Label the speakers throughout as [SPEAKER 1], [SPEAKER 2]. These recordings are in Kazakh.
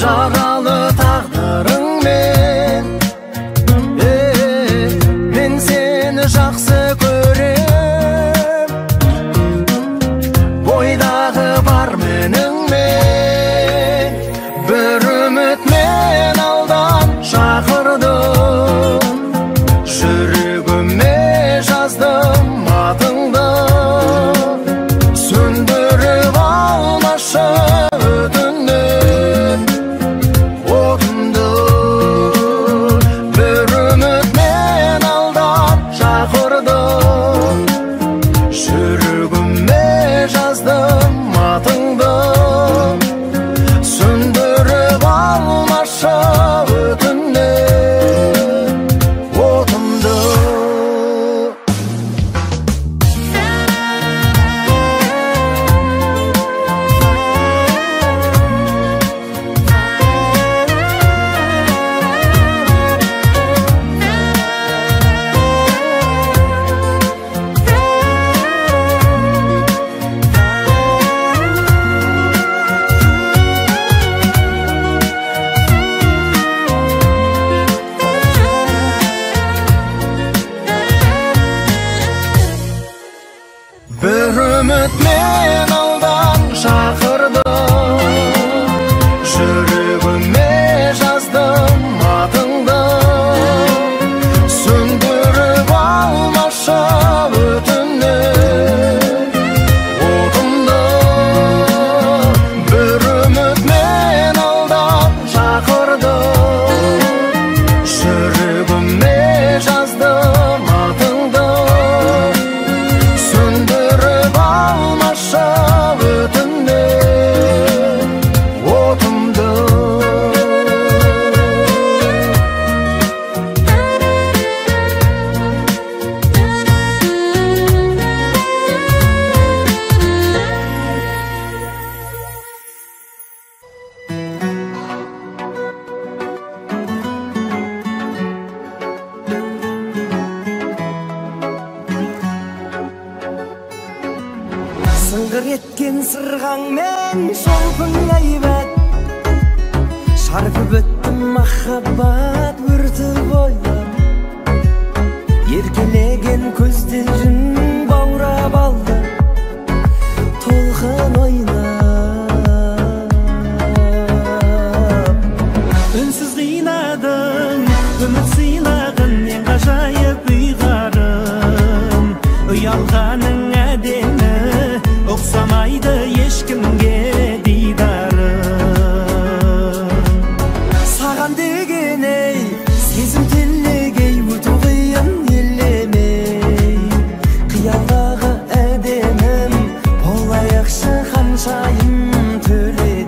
[SPEAKER 1] Жаралы тағдырыңмен мен сені жақсы көрем. Бойдағы бар меніңмен бір үміт мен алдан шақырдым. Жүрегіме жаздым атыңды, сөндіріп алмашы өтінем отымды. Бір үміт мен алдан шақырдым. Жүрегіме жаздым атыңды, сөндіріп алмашы өтінем отымды. Bir ümit men aldan şақырдым. Жүрегіме жаздым атыңды, сөндіріп алмашы өтінем отымды. Bir ümit men aldan şақырдым. Жүрегіме жаздым атыңды, söndürüp almaşı ötünüm otımdı.
[SPEAKER 2] Сыңғыр еткен сырғаңмен шолпың әйбат, шарпып өттім махаббат өрті бойлап. Еркелеген көздерін баурап алды толқын ойнап. Үнсіз қинадың үміт сыйлағын, ең ғажайып ұйғарым. Ұялғаның әдемі, ұқсамайды ешкімге дидарым. Саған деген ей сезім телегей, өту қиын елемей. Қиялдағы әдемім болайықшы ханшайым төледей.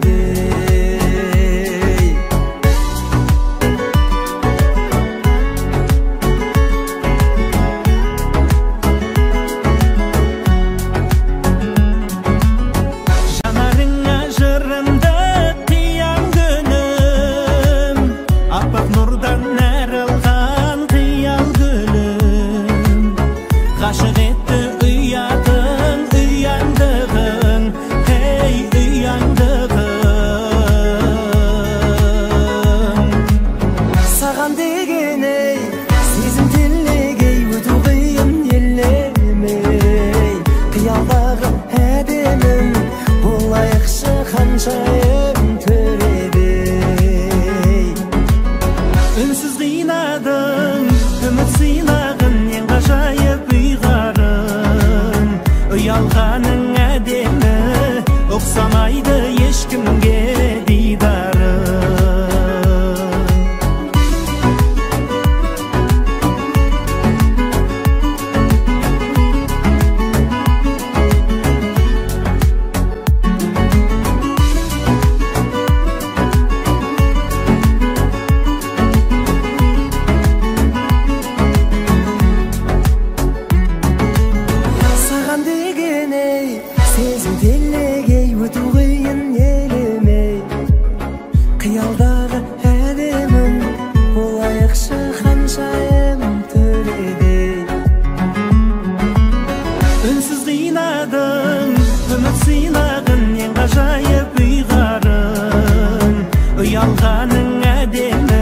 [SPEAKER 2] Uyalgaның әдемі,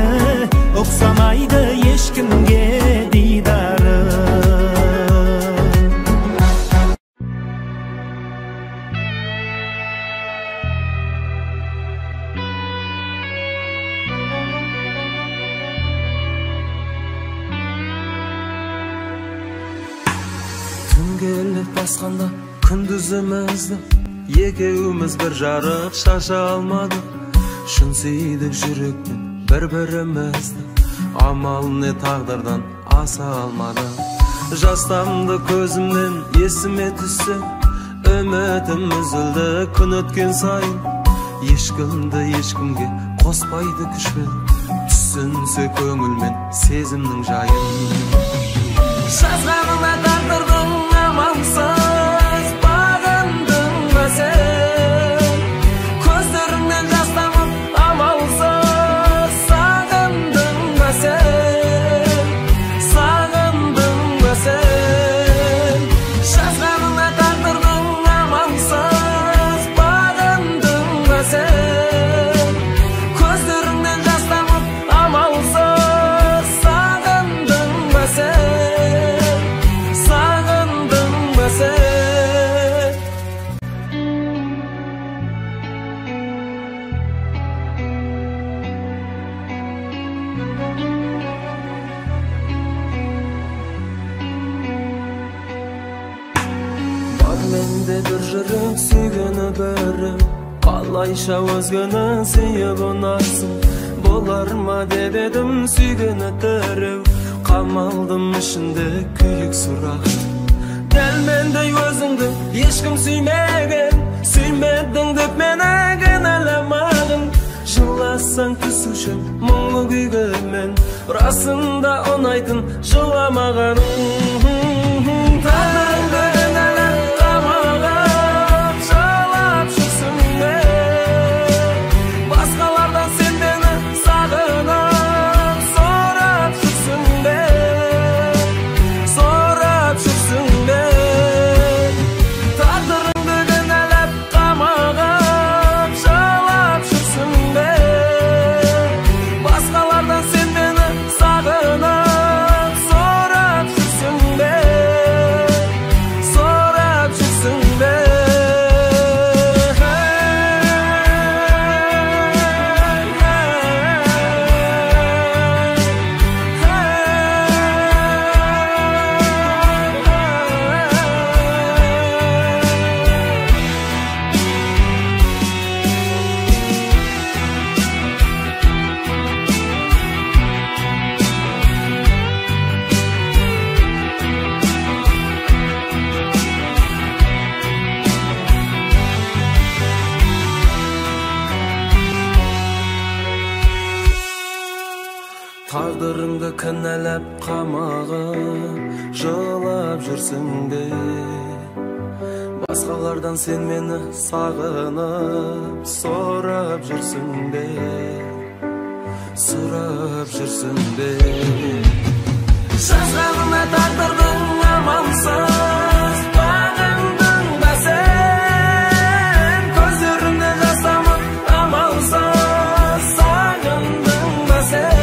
[SPEAKER 2] ұқсамайды ешкімге дидары.
[SPEAKER 3] Түн келіп басқанда күндізімізді, екеуміз бір жарық шаша алмадық. Шын сүйдік жүрекпен бір-бірімізді, амал не тағдырдан аса алмадық. Жастамды көзімнен есіме түссе, үмітім үзілді күн өткен сайын. Ешкімді ешкімге қоспайды күшпен, түсінсе көңілмен сезімнің жайын. Жазғаныңа тағдырдың амалсыз бағындың ба сен? Көздеріңнен жас тамып амалсыз сағындың ба сен? Сағындың ба сен? Жазғаныңа тағдырдың амалсыз бағындың ба сен? Көздеріңнен жас тамып амалсыз сағындың ба сен? Менде бір жүрек сүйгені бірім, қалайша өзгені сүйіп ұнарсың. Болар ма деп едім сүйгені тіреу, қамалдым ішінде күйік сұрақты. Дәл мендей өзіңді ешкім сүймеген, сүймедің деп мені кінәламағын. Жыласаң түсушім мұңлы күйге мен, расында ұнайтын жыламағаның. Тағдырыңды Тағдырыңды кінәләп қамағып, жылап жүрсің бе? Басқалардан сен мені сағынып, сұрап жүрсің бе? Сұрап жүрсің бе? Жазғаныңа тағдырдың амалсыз бағындың ба сен? Көздеріңнен жас тамып амалсыз сағындың ба сен?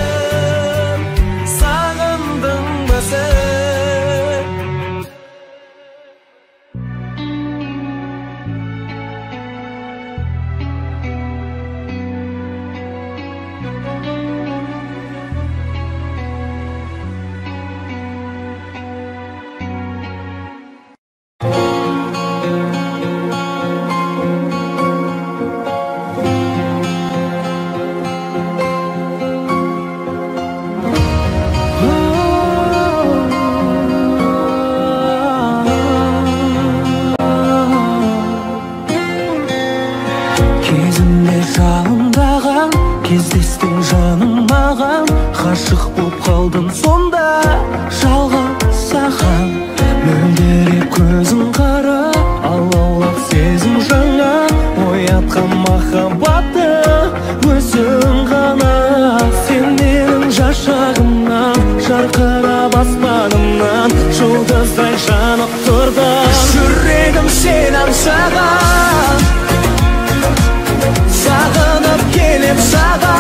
[SPEAKER 3] Кездестің жаным маған, ғашық боп қалдым сонда жалғыз саған. Мөлдіреп көзің қара, алаулап сезім жаңа, оятқан махаббатты өзің ғана. Сен менің жашағымнан, жарқырап аспанымнан, жұлдыздай жанып тұрдың. Жүрегім сен аңсаған, сағынып келіп саған.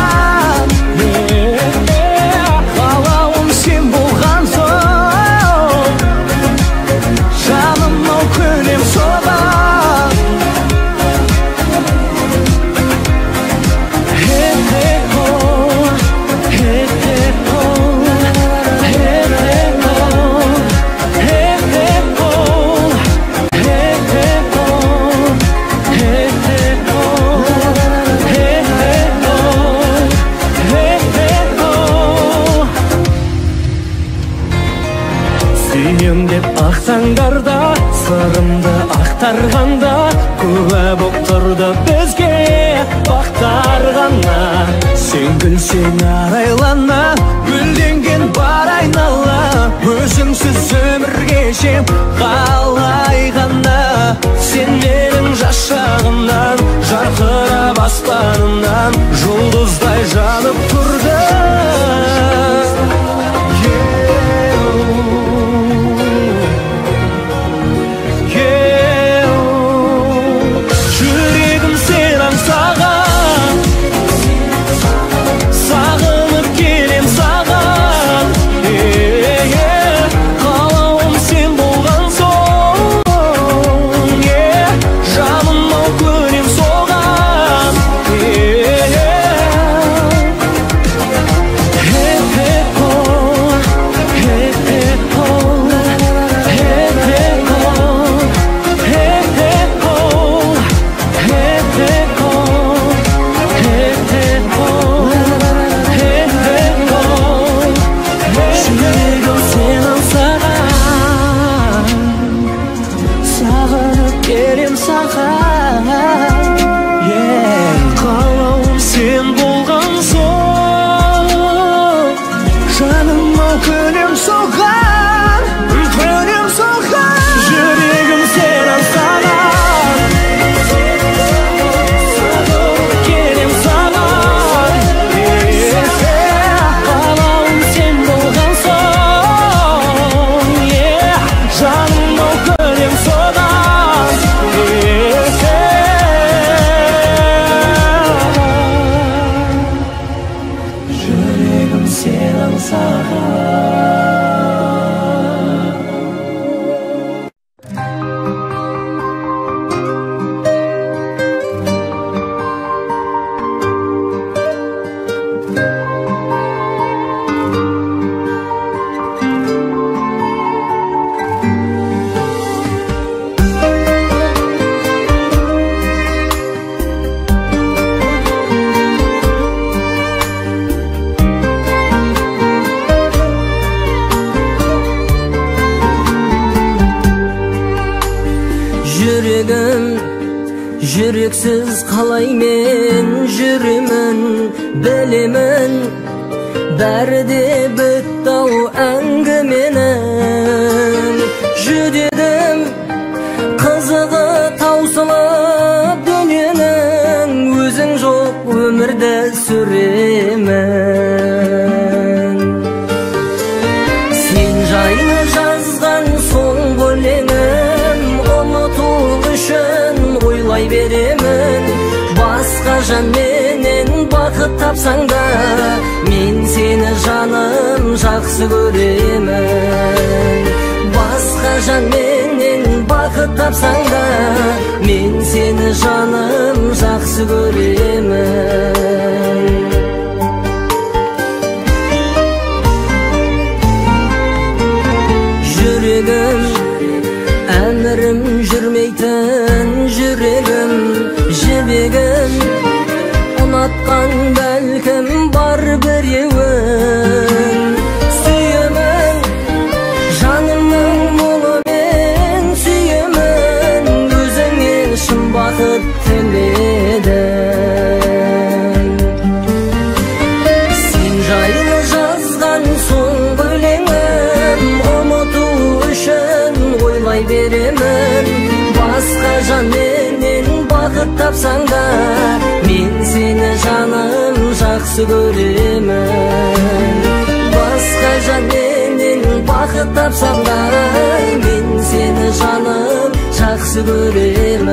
[SPEAKER 3] Чыксаңдар да сырымды ақтарғанда, күбә боп тұрды бізге бақтар ғана. Сен күлсең арайлана, гүлденген бар айнала, өзіңсіз өмір кешем қалай ғана. Сен менің жас шағымнан, жарқырап аспанымнан, жұлдыздай жанып тұрды. Жүрегім сен аңсаған, сағынып келем саған. Қалауым сен болған соң, жаным-ау көнем соған. Жүрегім сен аңсаған, сағынып келем саған. Қалауым сен болған соң, жаным-ау көнем соған, көнем соған. Жүрегім сен аңсаған, сағынып келем саған. Қалауым сен болған соң, жаным-ау көнем соған. Жүрегім сен аңсаған.
[SPEAKER 4] Жүрегім, жүрексіз қалай мен жүремін, білемін. Бәрі де бітті-ау әңгіменің. Жүдедім, қызығы таусылып дүниенің, өзің жоқ өмірді сүремін. Сен жайлы жазған соңғы өлеңім, ұмыту үшін ойлай беремін. Басқа жанменен бақыт тапсаң да, мен сені жаным жақсы көремін. Басқа жанменен бақыт тапсаң да, мен сені жаным жақсы көремін. Жүрегім, әмірім жүрмейтін жүрегім, жібегім, ұнатқан бәлкім бар біреуін. Сүйемін, жанымның мұлымен сүйемін, өзіңе шын бақыт тіледім. Сен жайлы жазған соңғы өлеңім, ұмыту үшін ойлай беремін. Басқа жанменен бақыт тапсаң да, мен сені жаным жақсы көремін. Басқа жанменен бақыт тапсаң да, мен сені жаным жақсы көремін.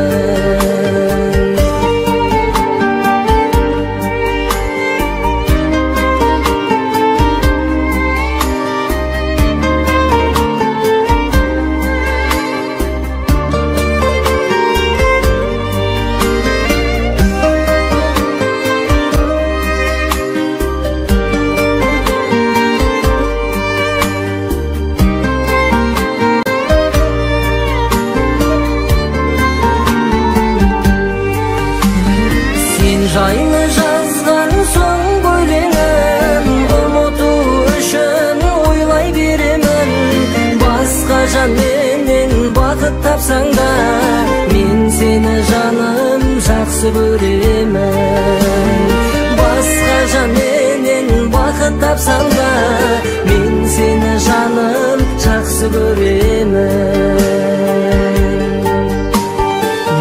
[SPEAKER 4] seni жаным жақсы көремін. Басқа жанменен бақыт тапсам да, мен сені жаным жақсы көремін.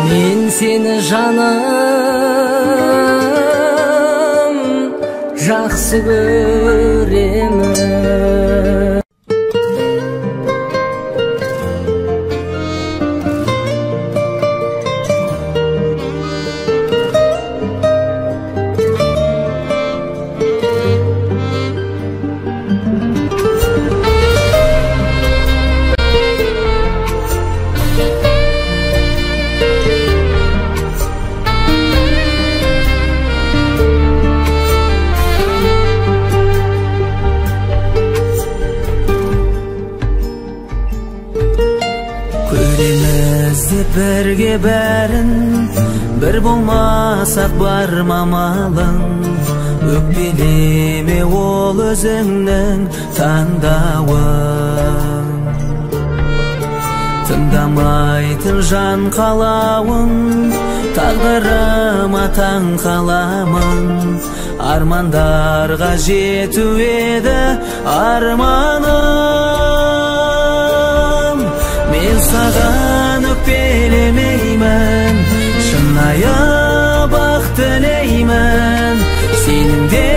[SPEAKER 4] Мен сені жаным жақсы көремін.
[SPEAKER 2] Бірге бәрін бір болмасақ бар мамалың, өкпелеме ол өзіңнің таңдауың. Тыңдамайтын жан қалауың, тағдырыма таң қаламын. Армандарға жету еді арманым. Мен саған өкпелемеймін, шынайы бақ тілеймін. Сенің де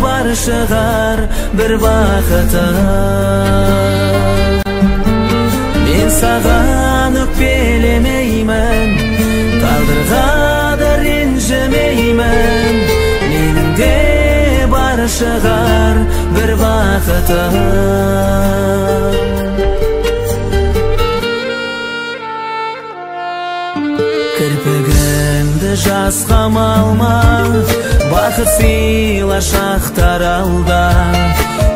[SPEAKER 2] бар шығар бір бақытың. Мен саған өкпелемеймін, тағдырға да ренжімеймін. Менің де бар шығар бір бақытың. Кірпігіңді жасқа малма, бақыт сыйла шақтар алда.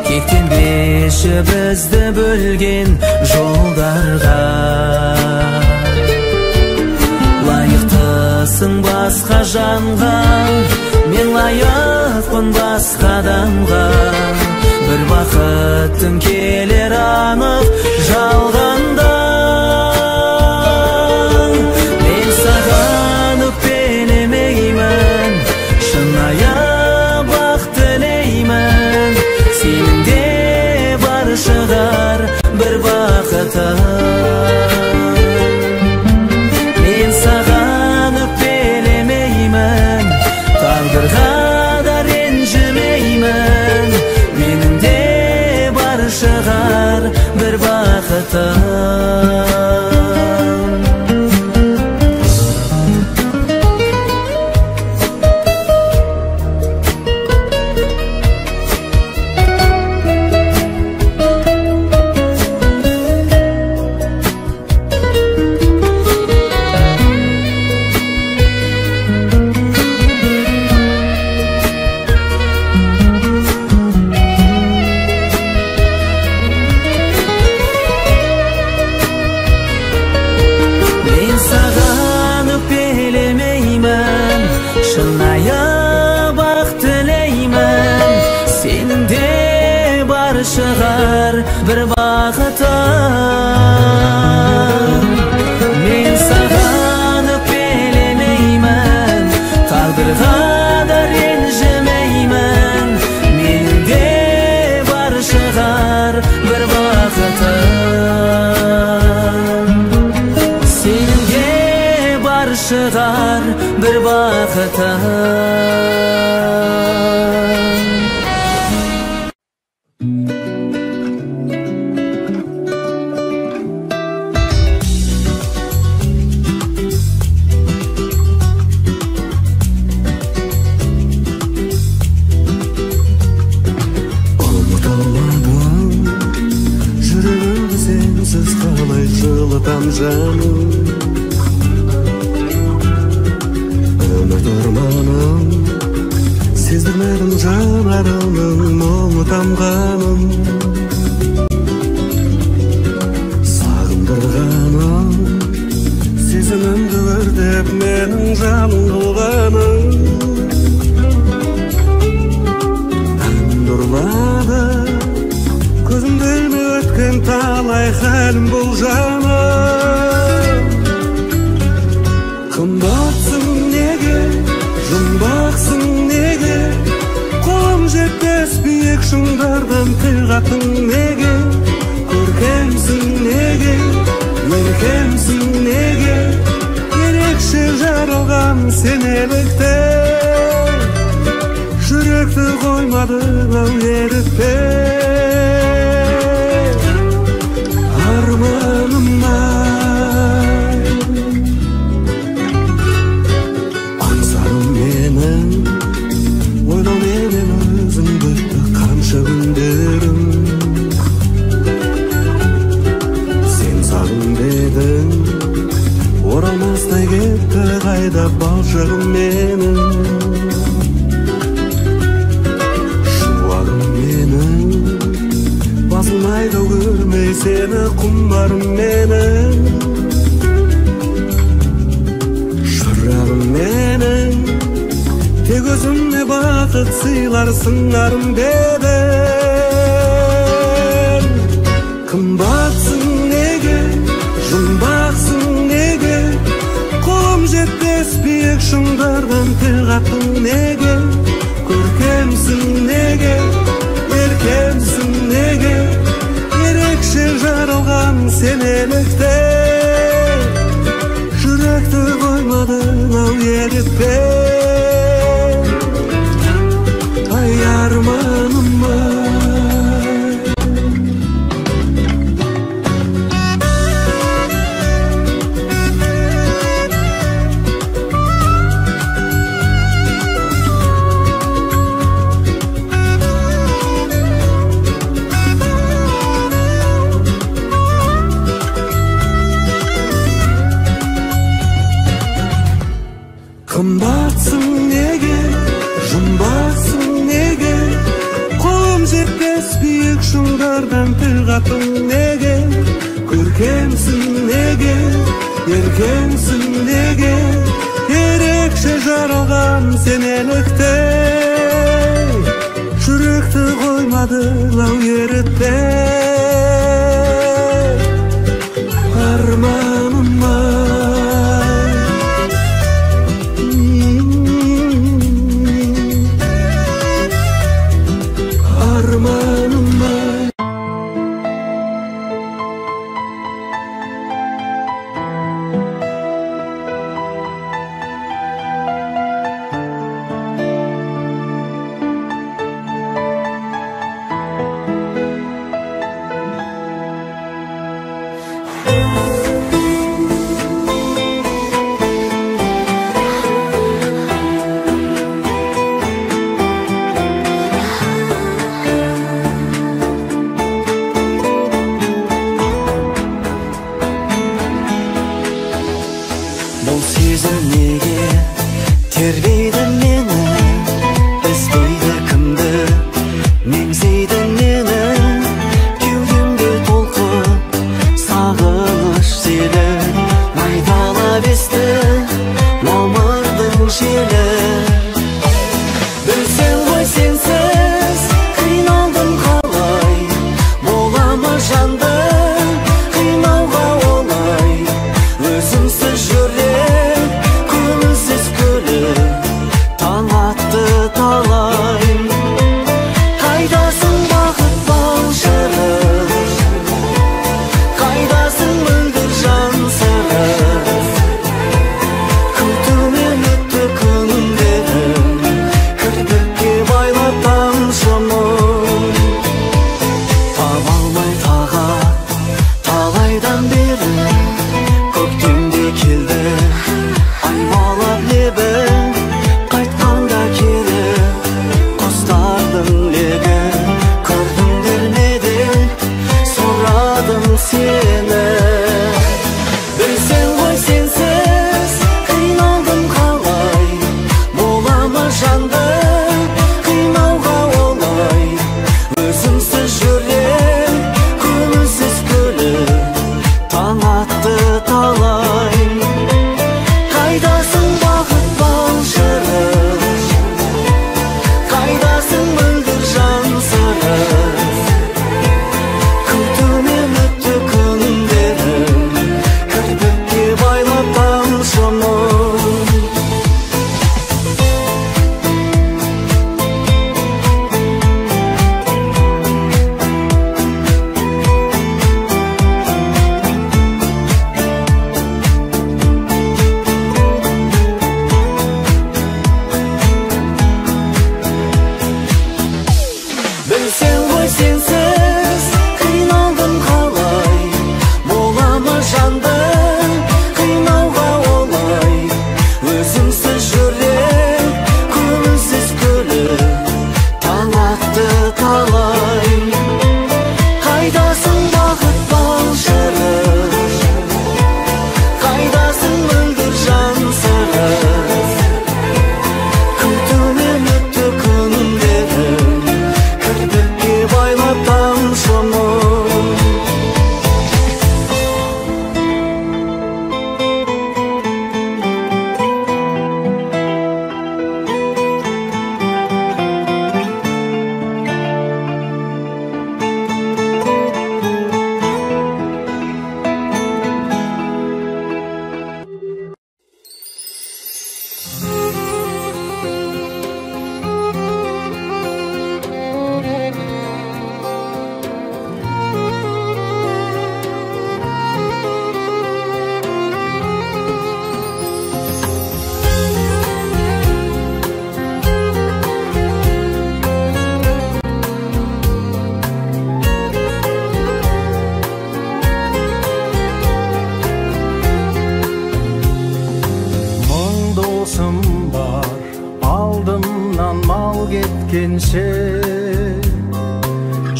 [SPEAKER 2] Кектенбеші бізді бөлген жолдарға. Лайықтысың басқа жанға, мен лайықпын басқа адамға. Бір бақыттың келер анық жалғанда. Шығар бір бақытың. Мен саған өкпелемеймін, тағдырға да ренжімеймін. Менің де бар шығар бір бақытың. Шығар бір бақытың. Мен саған өкпелемеймін, тағдырға да ренжімеймін. Менің де бар шығар бір бақытың. Сенің де бар шығар бір бақытың.
[SPEAKER 1] Өмір тұрманым, сездірмедім жанарымның мұңы тамғанын. Сағындырғаным, сезімімді өртеп менің жаным қылғаным. Ән ұрлады, көзімді ілмей өткен талай хәлім бұл жаным. şunlardan til katın nege? Görkemsin nege? Erkemsin nege? Gerekse jaralgan senelikte Yürekti koymadı av yerikte Armanımda Ansarım menin Oyla menin özüm bitti kamşı günderim Sen sağın dedin Oralmazda gitti kayda balşağım menin Basılmaydı görmey seni kumbarım menin Şurrağım menin Tek özümle bakıt sıylar sınarım beben Kımbatsın nege, jumbaksın nege Kolum jetmez biyek şunlardan til katın nege Görkemsin nege, erkemsin nege Gerekse jaralgan senelikte Yürekti koymadın av yerikte Ay armanım Kımbatsın nege, jumbatsın nege Kolum jetmez biyek şunlardan til katın nege Görkemsin nege, erkemsin nege Gerekse jaralgan senelikte Yürekti koymadı av yerikte Armanım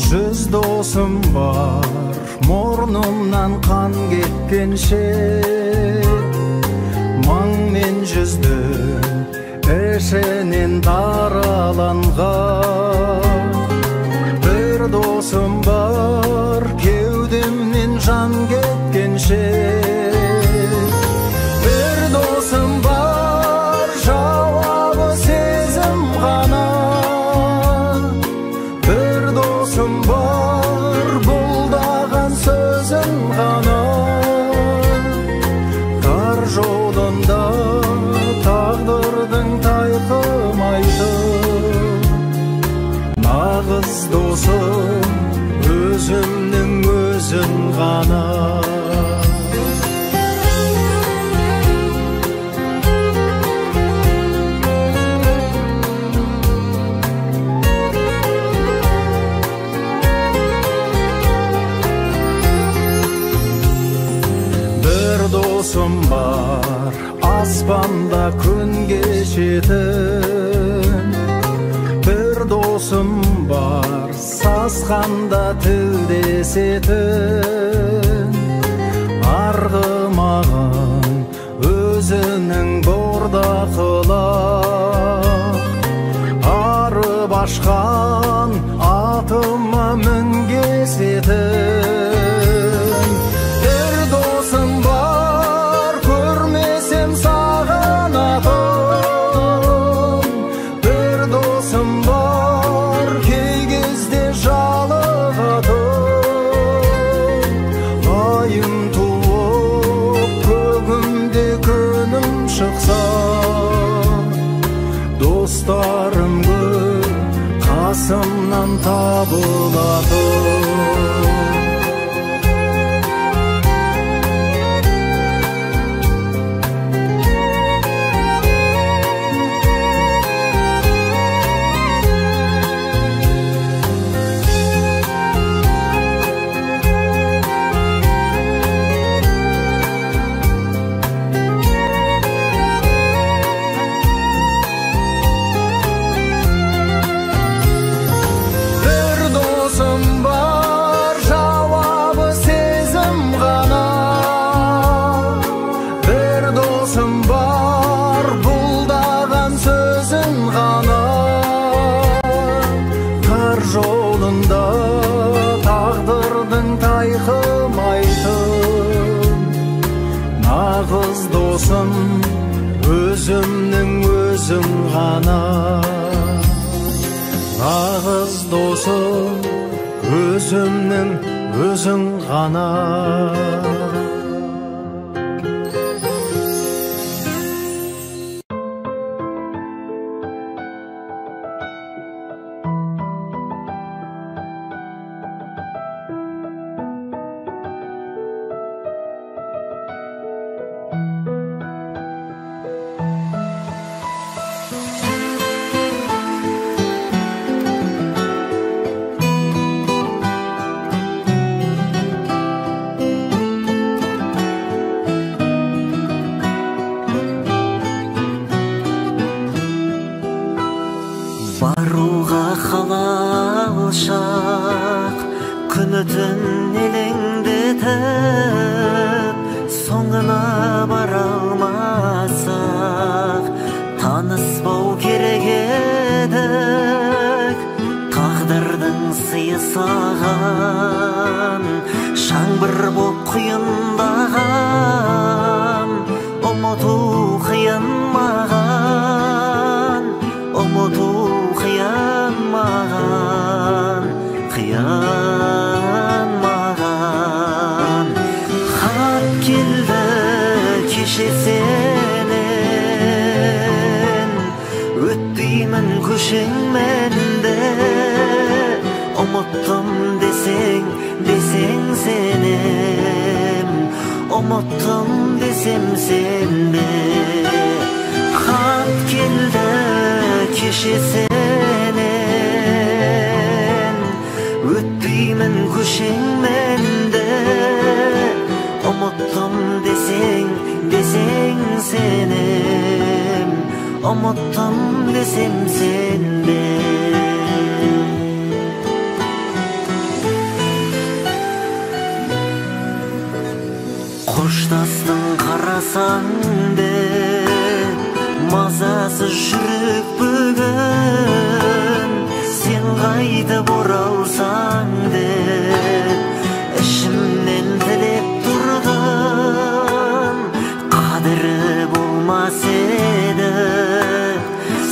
[SPEAKER 5] Жүз досым бар, мұрнымнан қан кеткенше, мың мен жүздің ішінен тараланған. Бір досым бар, кеудемнен жан кеткенше, бір досым бар, жауабы сезім ғана. Bir dosum var, бұлдаған сөзім ғана. Тар жолында тағдырдың тайқымайды. Нағыз досым өзімнің өзім ғана. Dosum var, aspanda күн кешетін. Bir dosum var, сасқанда тілдесетін. Арғымағын өзінің бордақылап, арып ашқан атыма мінгесетін. Dostlarım көп, қасымнан табылады. Nağız dosum özümnің өзім ғана. Nağız dosum özümнің өзің ғана.
[SPEAKER 2] Баруға қалашақ күні түн елеңдетіп, соңына бара алмасақ таныспау керек едік. Тағдырдың сыйы саған жаңбыр боп құйындаған, ұмыту қиын маған, ұмыту қиян маған, қиян маған. Хат келді кеше сенен, өтпеймін көшеңменде. Ұмыттым десең сенем, ұмыттым десем сенбе. Хат келді кеше сенен, өтпеймін көшеңменде. Ұмыттым десең сенем, ұмыттым десем сенбе. Arsız жүрек бүгін Sen қайда оралсаң деп ішімнен тілеп тұрдым Қадірі болмас еді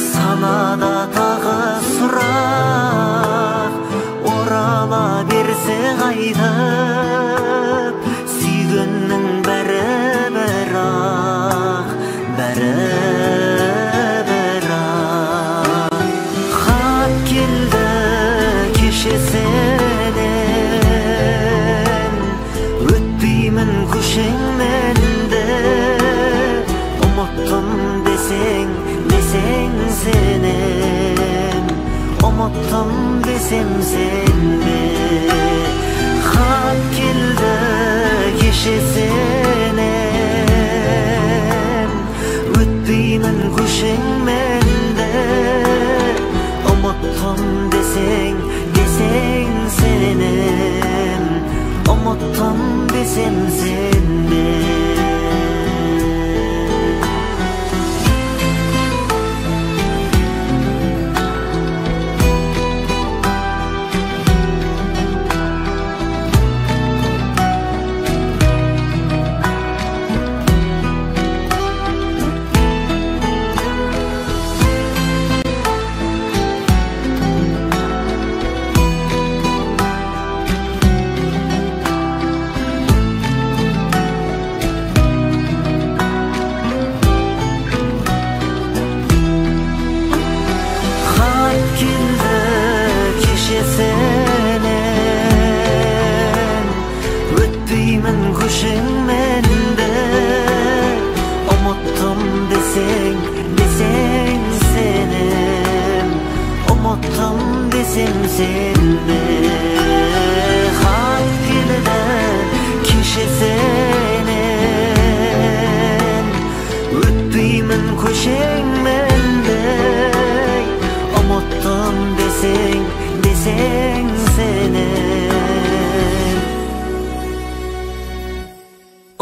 [SPEAKER 2] Санада тағы сұрақ Орала берсе қайтып Сүйгеннің бәрі бірақ Хат келді кешесінен Өтпеймін көшеңмен де Ұмыттым десең сенен Ұмыттым десем сенбе Хат келді кешесінен Өтпеймін көшеңмен де Ұмыттым десең сенен Ұмыттым десем сенбе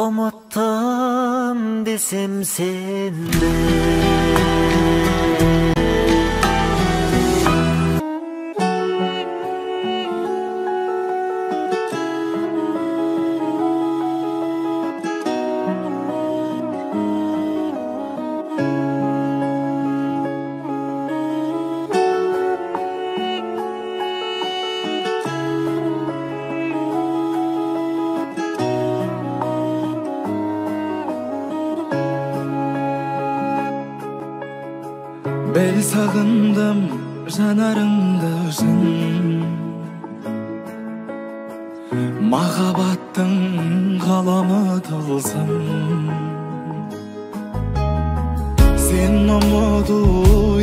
[SPEAKER 2] Ұмыттым десем сенбе
[SPEAKER 1] Бел сағындым жанарыңды шын Махаббаттың қаламы тылсым Сен ұмыту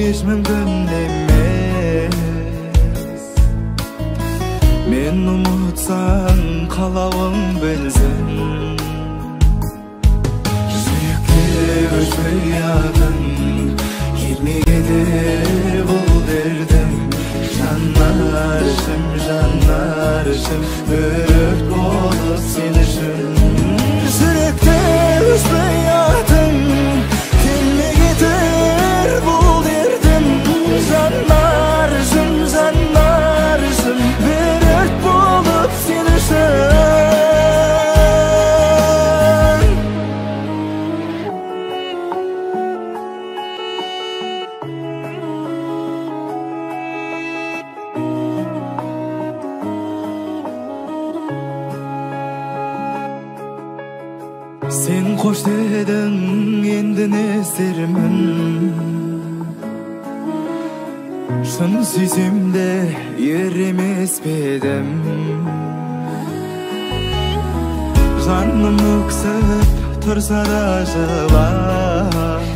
[SPEAKER 1] еш мүмкін емес Мен ұмытсаң қалауың білсін Жүректе өшпей атын Келмегедер бұл дердім Жанарышым, жанарышым Өрт болып сен үшін Жүректе өшпей атын Келмегедер бұл дердім Жанарышым, жанарышым Өрт болып сен үшін Сен қош дедің, енді не істермін Шын сүйсем де ер емес пе едім Жаным өксіп тұрса да жылап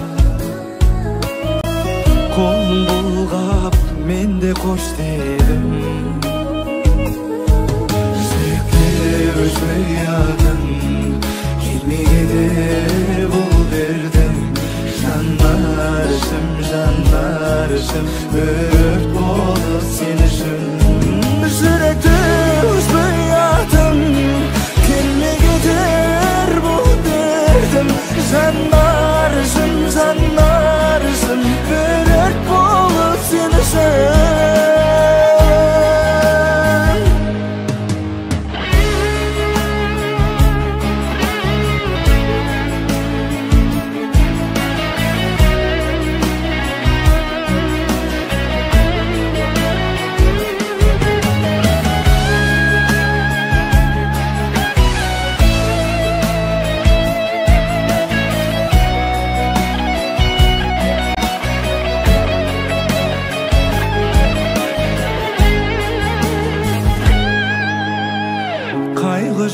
[SPEAKER 1] Қолын бұлғап мен де қош дедім Жүректе өшпей атын Келмегедер бұл дердім Жанарышым, жанарышым Өрт болып сен үшін Жүректе өшпей атын Келмегедер бұл дердім Жанарышым, жанарышым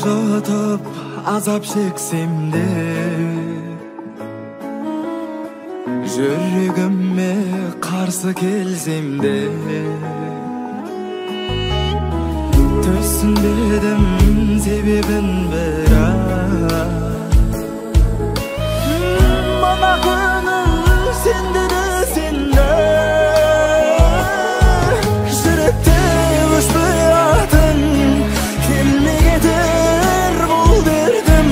[SPEAKER 1] жатып азап шексем де, жүрегіме қарсы келсем де, түсінбедім себебін бірақ. Мана күнім сенде де сенде, жүректе өшпей атың, келмей кетер бұл дертім.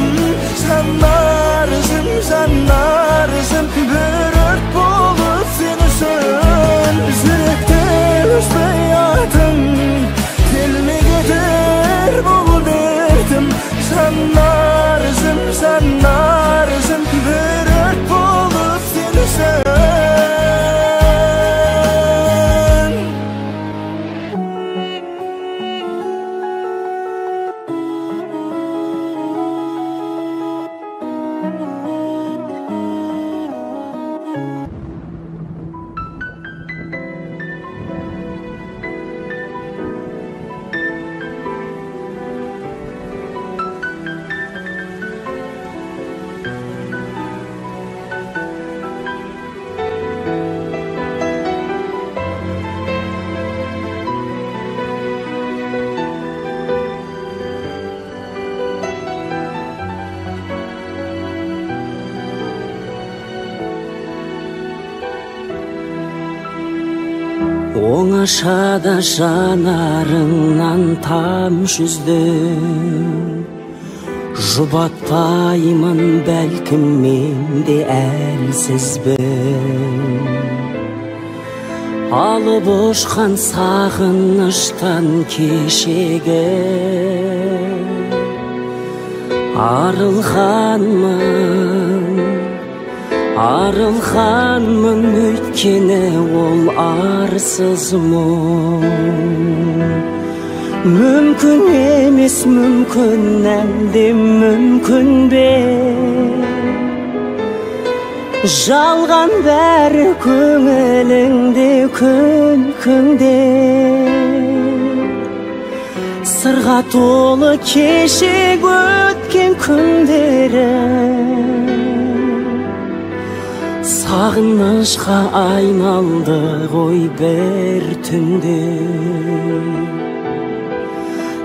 [SPEAKER 1] Жанарым, жанарым, бір өрт болып сен үшін. Жүректе өшпей атың, келмей кетер бұл дертім. Жанарым, жанарым, бір өрт болып сен үшін.
[SPEAKER 4] Оңашада жанарыңнан тамшы үздім, жұбатпаймын бәлкім мен де әлсізбін. Алып ұшқан сағыныштан кешегі арылғанмын, өйткені ол арсыз мұң. Мүмкін емес, мүмкін әлде мүмкін бе, жалған бәрі көңіліңде, күлкіңде. Сырға толы кешек өткен күндері, сағынышқа айналды ғой бір түнде.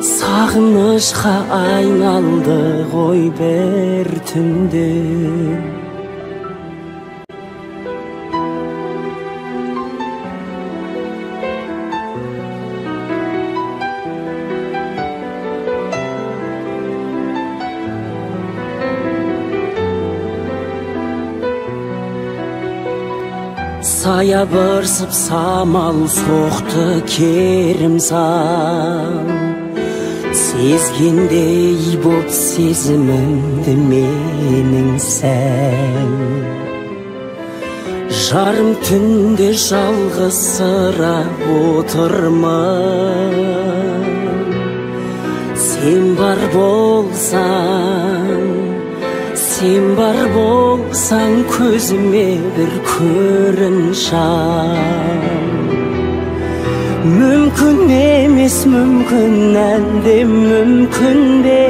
[SPEAKER 4] Сағынышқа айналды ғой бір түнде. Саябырсып самал соқты керімсал, сезгендей боп сезімімді менің сәл. Жарым түнде жалғызсырап отырмын, сен бар болсаң, көзіме бір көрініш ал. Мүмкін емес, мүмкін әлде мүмкін бе,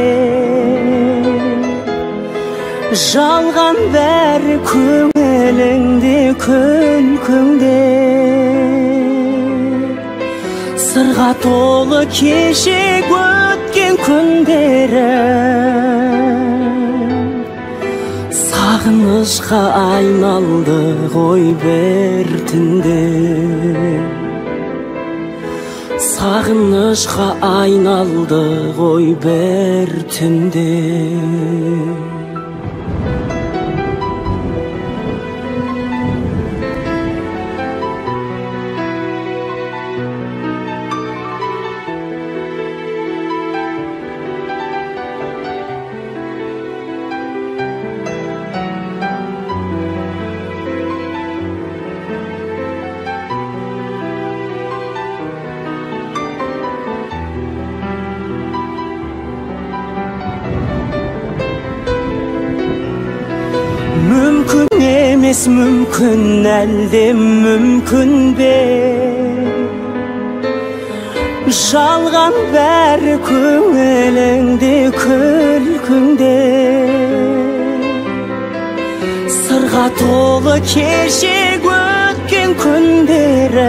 [SPEAKER 4] жалған бәрі көңіліңде, күлкіңде. Сырға толы кешек өткен күндері, сағынышқа айналды ғой бір түнде. Сағынышқа айналды ғой бір түнде. Мүмкін емес, мүмкін әлде мүмкін бе, жалған бәрі көңіліңде күлкіңде сырға толы кешек өткен күндері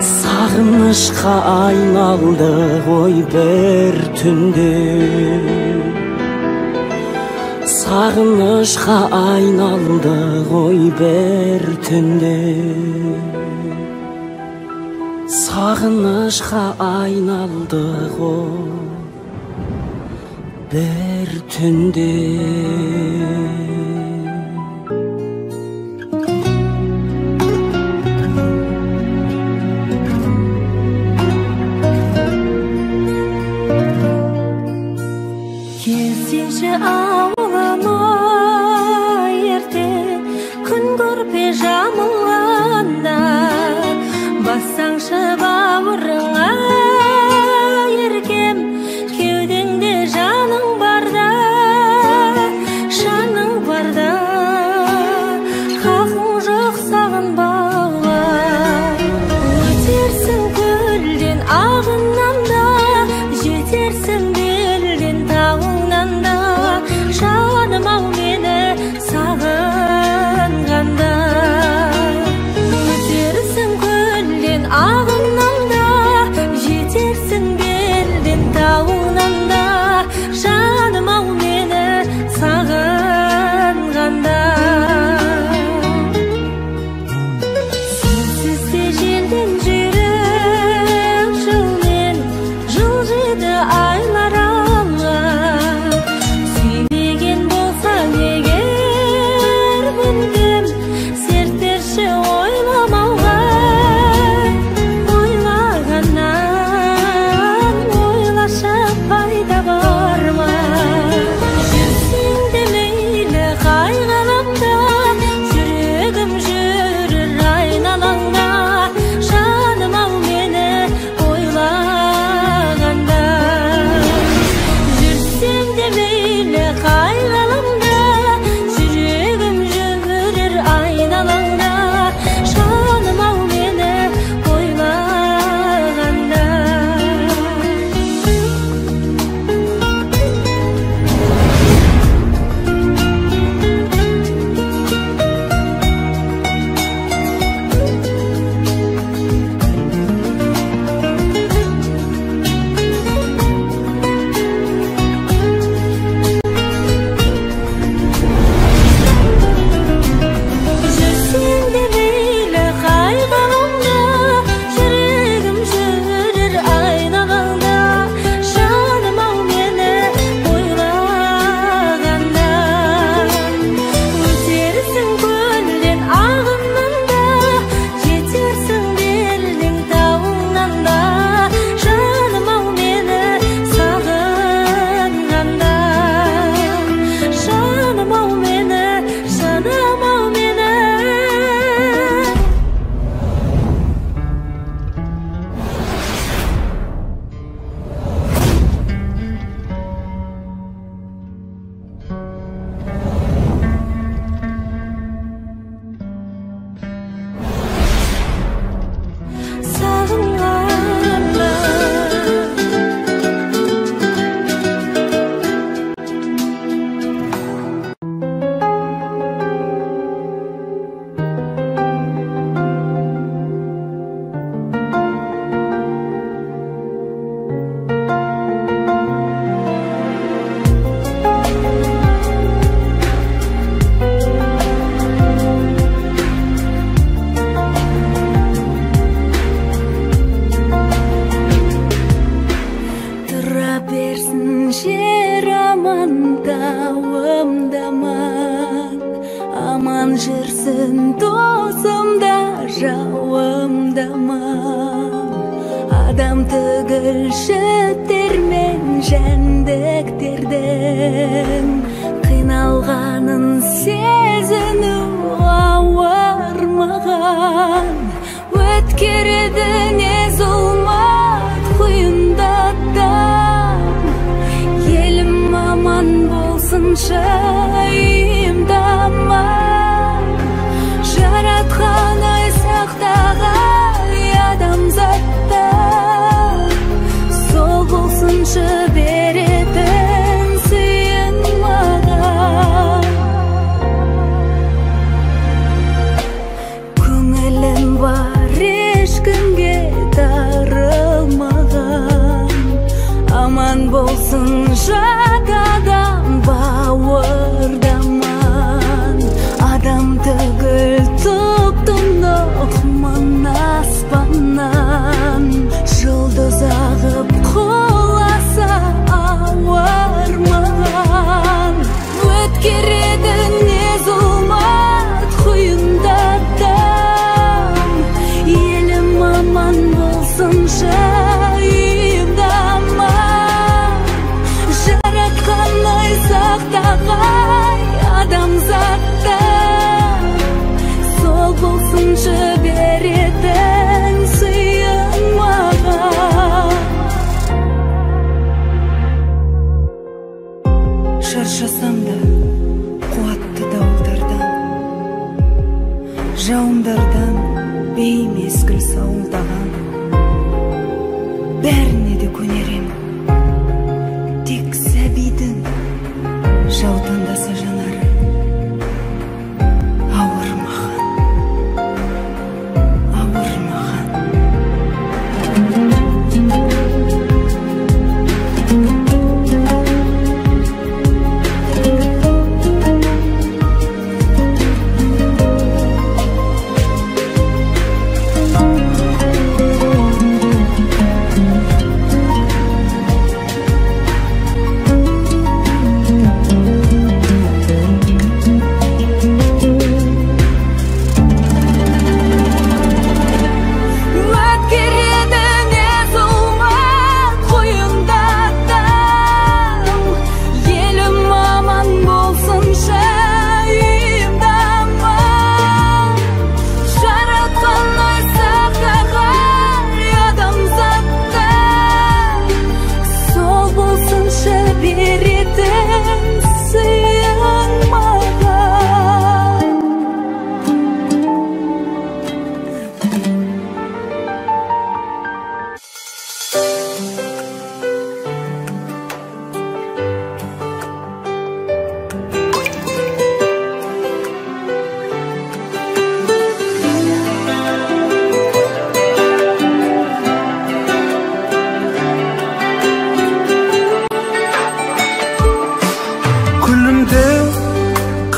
[SPEAKER 4] сағынышқа айналды ғой бір түнде сағынышқа айналды ғой бір түнде сағынышқа айналды ғой бір түнде
[SPEAKER 6] келсеңші ауылыма ерте күн көрпе жамылғанда бассаңшы бауырыңа еркем кеудеңде жаның барда хақың жоқ сағынбауға өтерсің көлден ағыннан да жетерсің белден тауыңнан да жаным ау мені сағынғанда өтерсің көлден ағыннан да жетерсің белден тауыңнан да жаным ау мені сағынғанда сенсіз де желден жүйрік жылмен жылжиды айлар ала сүймеген болсаң егер мүлдем сертерші ойламауға ойлағаннан ойлашы пайда бар ма жүрсең де мейлі қай ғаламда жүрегім жүрер айналаңда жаным ау мені ойлағанда жүрсең де мейлі қай ғаламда жүрегім жүрер айналаңда жаным ау мені ойлағанда жүрсең де мейлі қай ғаламда жүрегім жүрер айналаңда жаным ау мені ойлағанда өтерсің көлден ағыннан да жетерсің белдің тауыңнан да жаным ау мені сағынғанда жаным ау мені сағынғанда тұра берсін жер аман тауымдаман аман жүрсін досым да жауым даман адам түгіл шөптер мен жәндіктердің қиналғанын сезіну ауыр маған өткереді не зұлмат құйындаттан елім аман болсыншы үйімдаман жаратқан ай сақтаған жат адам бауырдаман, адам түгіл тұптымнықмын аспаннан. Жұлдыз ағып құласа ауыр маған, өткереді не зұлмат құйындаттым. Елім аман болсын жайымдаман, жаратқандай сақтағай адамзатты. Сол болсыншы беретін сыйын маған. Шаршасам да қуатты дауылдардан, жауындардан беймезгіл сауылдаған, бәріне де көнерем. Тек сәбидің жаутаңдаса жанары ауыр маған, ауыр маған.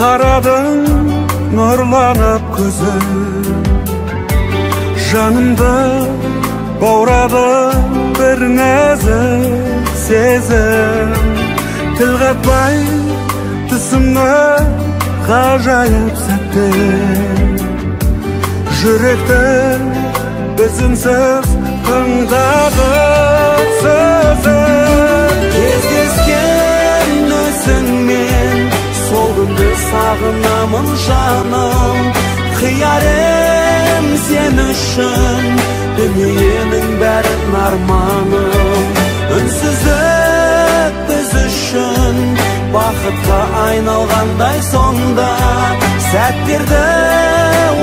[SPEAKER 1] Qaradın nurlanıp gözüm, janımda bauradın bir nazik sezim. Til qatmay tusimni g'ajoyib satdim, yurakda bizimsiz qing'adik so'zim. Kezdesken o'zingmen solg'inda sog'inaman жаным, xiyarım sen үшін дүниенің бәрін арманым. Үнсіздік біз үшін бақытқа айналғандай сонда, сәттерді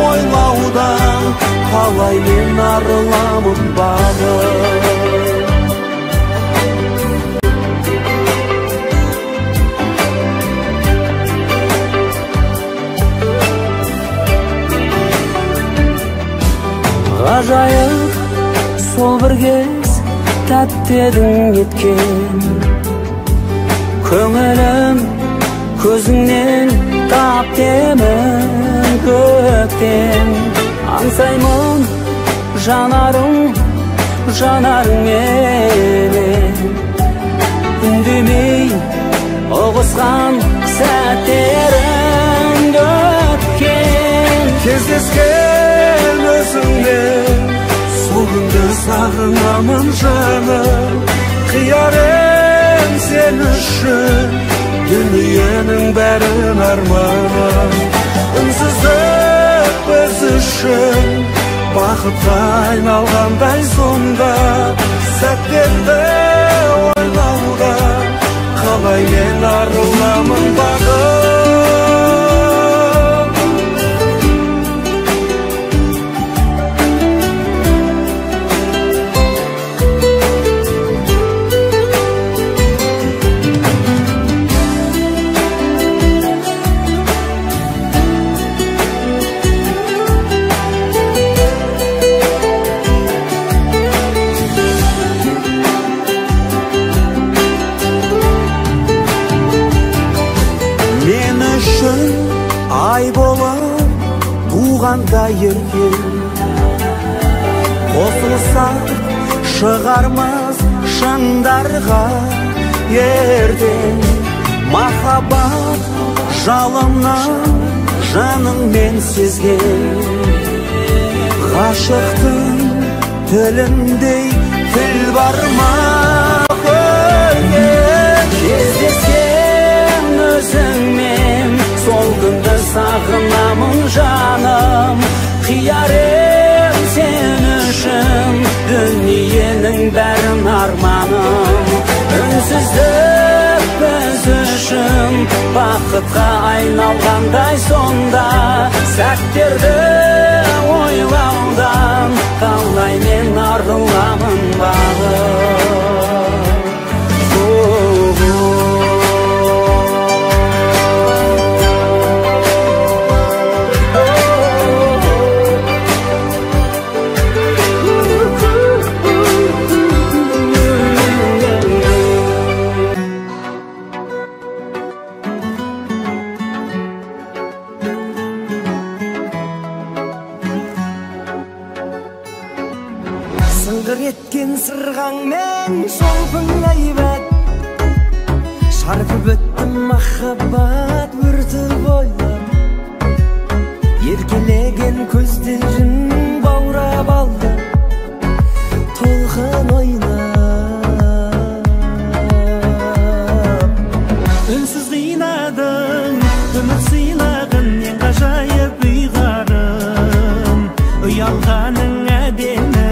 [SPEAKER 1] ойлаудан қалай мен арыламын бағым.
[SPEAKER 4] Ғажайып сол бір кез тәтті едің еткен, көңілім көзіңнен таптемін көктен. Аңсаймын жанарыңменен, үндемей ұғысқан сәттерің өткен.
[SPEAKER 1] Кездескен өзіңмен сол күнді сағынамын жаным, қиярым сен үшін дүниенің бәрін арманым. Үнсіздік біз үшін бақытқа айналғандай сонда, сәттерді ойлауда қалай мен арыламын бағым.
[SPEAKER 3] yerге Қосылсақ шығармыз шыңдарға ертең Махаббат жалыннан жаныңмен сезген Ғашықтың тіліндей тіл бар ма Кездесем өзіңмен сол күнді сағынамын жаным Қияр ем сен үшін дүниенің бәрін арманым Үнсіздік біз үшін бақытқа айналғандай сонда Сәттерді ойлаудан қалай мен арыламын бағым Сыңғыр еткен сырғаңмен шолпың әйбат Шарпып өттім махаббат өрті бойлап Еркелеген көздерін баурап алды Толқын ойнап Үнсіз қинадың, үміт сыйлағын ең ғажайып ұйғарым Ұялғаның әдемі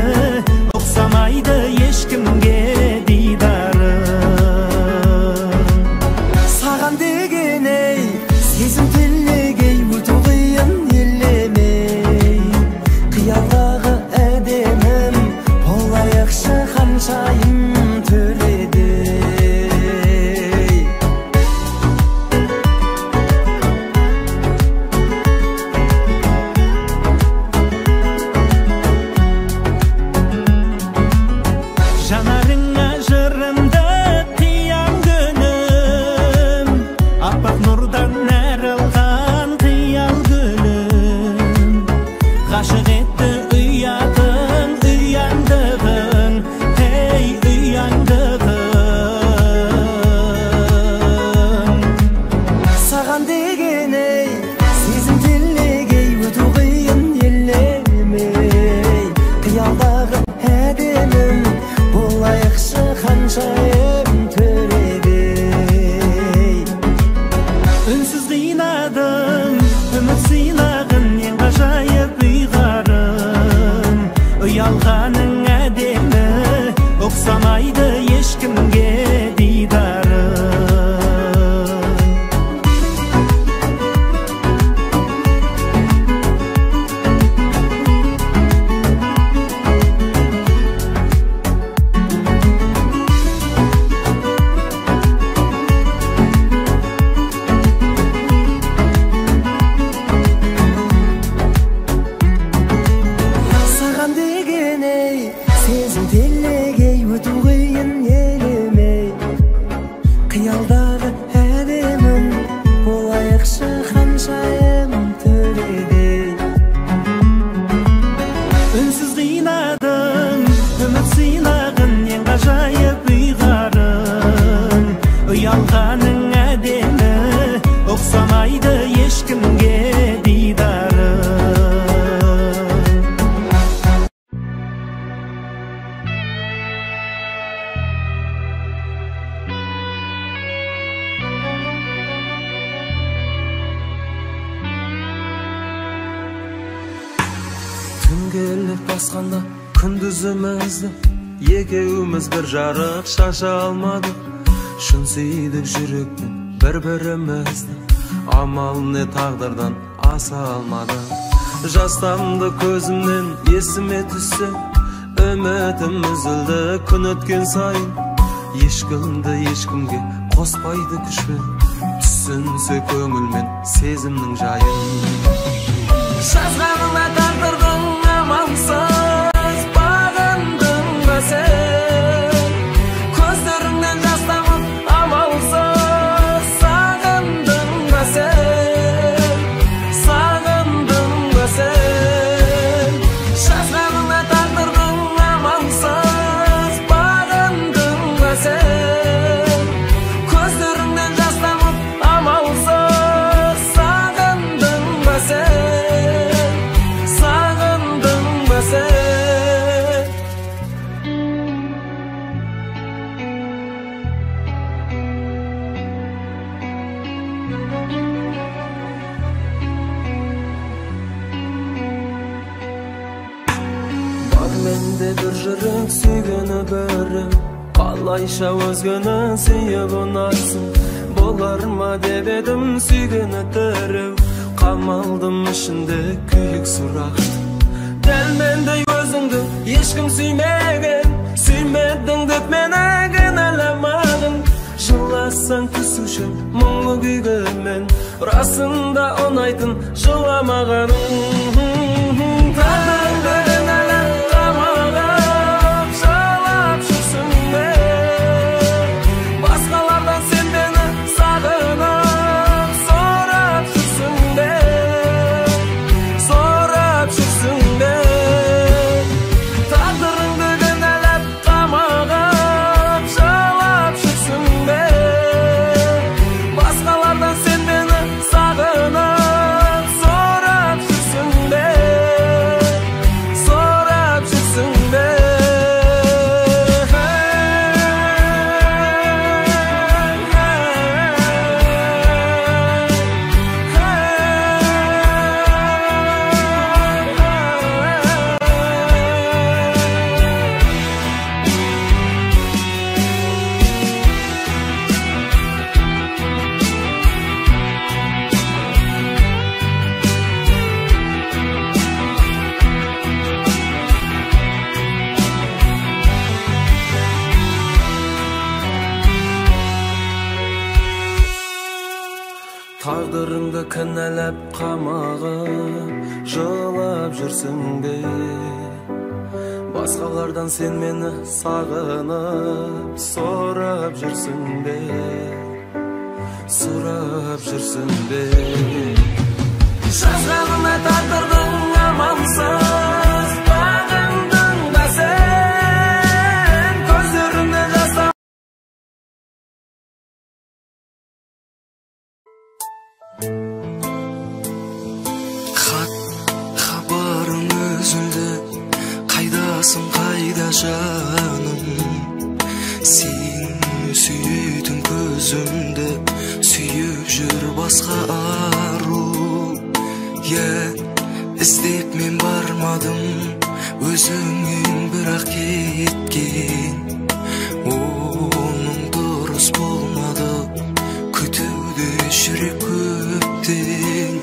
[SPEAKER 3] Ұқсамайды ешкімге дидарым Саған деген ей сезім тілегей өту қиын елемей Қиялдағы әдемім болайықшы ханшайым төредей Жанарыңа жырымды қиян күнім Аппақ нұрдан нәрілған қиял гүлім Ғашық етті ұятың, ұяңдығың Ей ұяңдығың Саған деген ей сезім тілегей өту қиын елемей Қиялдағы әдемім болайықшы ханшайым төредей Үнсіз қинадың, үміт сыйлағын ең ғажайып ұйғарым Ұялғаның әдемі, ұқсамайды ешкімге дидарым Саған деген ей сезім телегей өту қиын елемей Қиялдағы әдемім болайықшы ханшайым төредей Үнсіз қинадың, үміт сыйлағын ең ғажайып ұйғарым Ұялғаның әдемі, ұқсамайды ешкімге дидарым
[SPEAKER 1] Түн келіп басқанда күндізімізді Екеуміз бір жарық шаша алмадық Шын сүйдік жүректен бір-бірімізді Амал не тағдырдан аса алмадық Жастамды көзімнен есіме түссе Үмітім үзілді күн өткен сайын Ешкімді ешкімге қоспайды күшпен Түсінсе көңілмен сезімнің жайын Жазғаныңа тағдырдың амалсыз бағындың ба сен Көздеріңнен жас тамып амалсыз сағындың ба сен Сағындың ба сен
[SPEAKER 7] Қалайша өзгені сүйіп ұнайсың, болар ма деп едім сүйгені тірі. Қамалдым ішінде күйік сұрақты, дәл мендей өзіңді ешкім сүймеген. Сүймедің деп мені кінәламадың, жыласаң түсуші мұңлы күйге мен, расында ұнайтын жыламағаның. Тағдырды кінәлап қамалап жылап жүрсің бе, басқалардан сен мені сағынып сорап жүрсің бе, сорап жүрсің бе. Тағдырыңды кінәлап қамалап жылап жүрсің бе, басқалардан сен мені сағынып сорап жүрсің бе, сорап жүрсің бе. Тағдырыңды кінәлап қамағып жылап жүрсің бе, басқалардан сен мені сағынып сорап жүрсің бе, сорап жүрсің бе. Жазғанына тағдырдың амансыз бағындың ба сен, көздеріңде жастан
[SPEAKER 1] Хабарың үзілді, қайдасың қайда жаным? Сен сүйетін көзімді сүйіп жүр басқа ару. Іздеп мен бармадым, өзіңнен бірақ кеткен. Оның дұрыс болмады, күтуде жүрек көптен.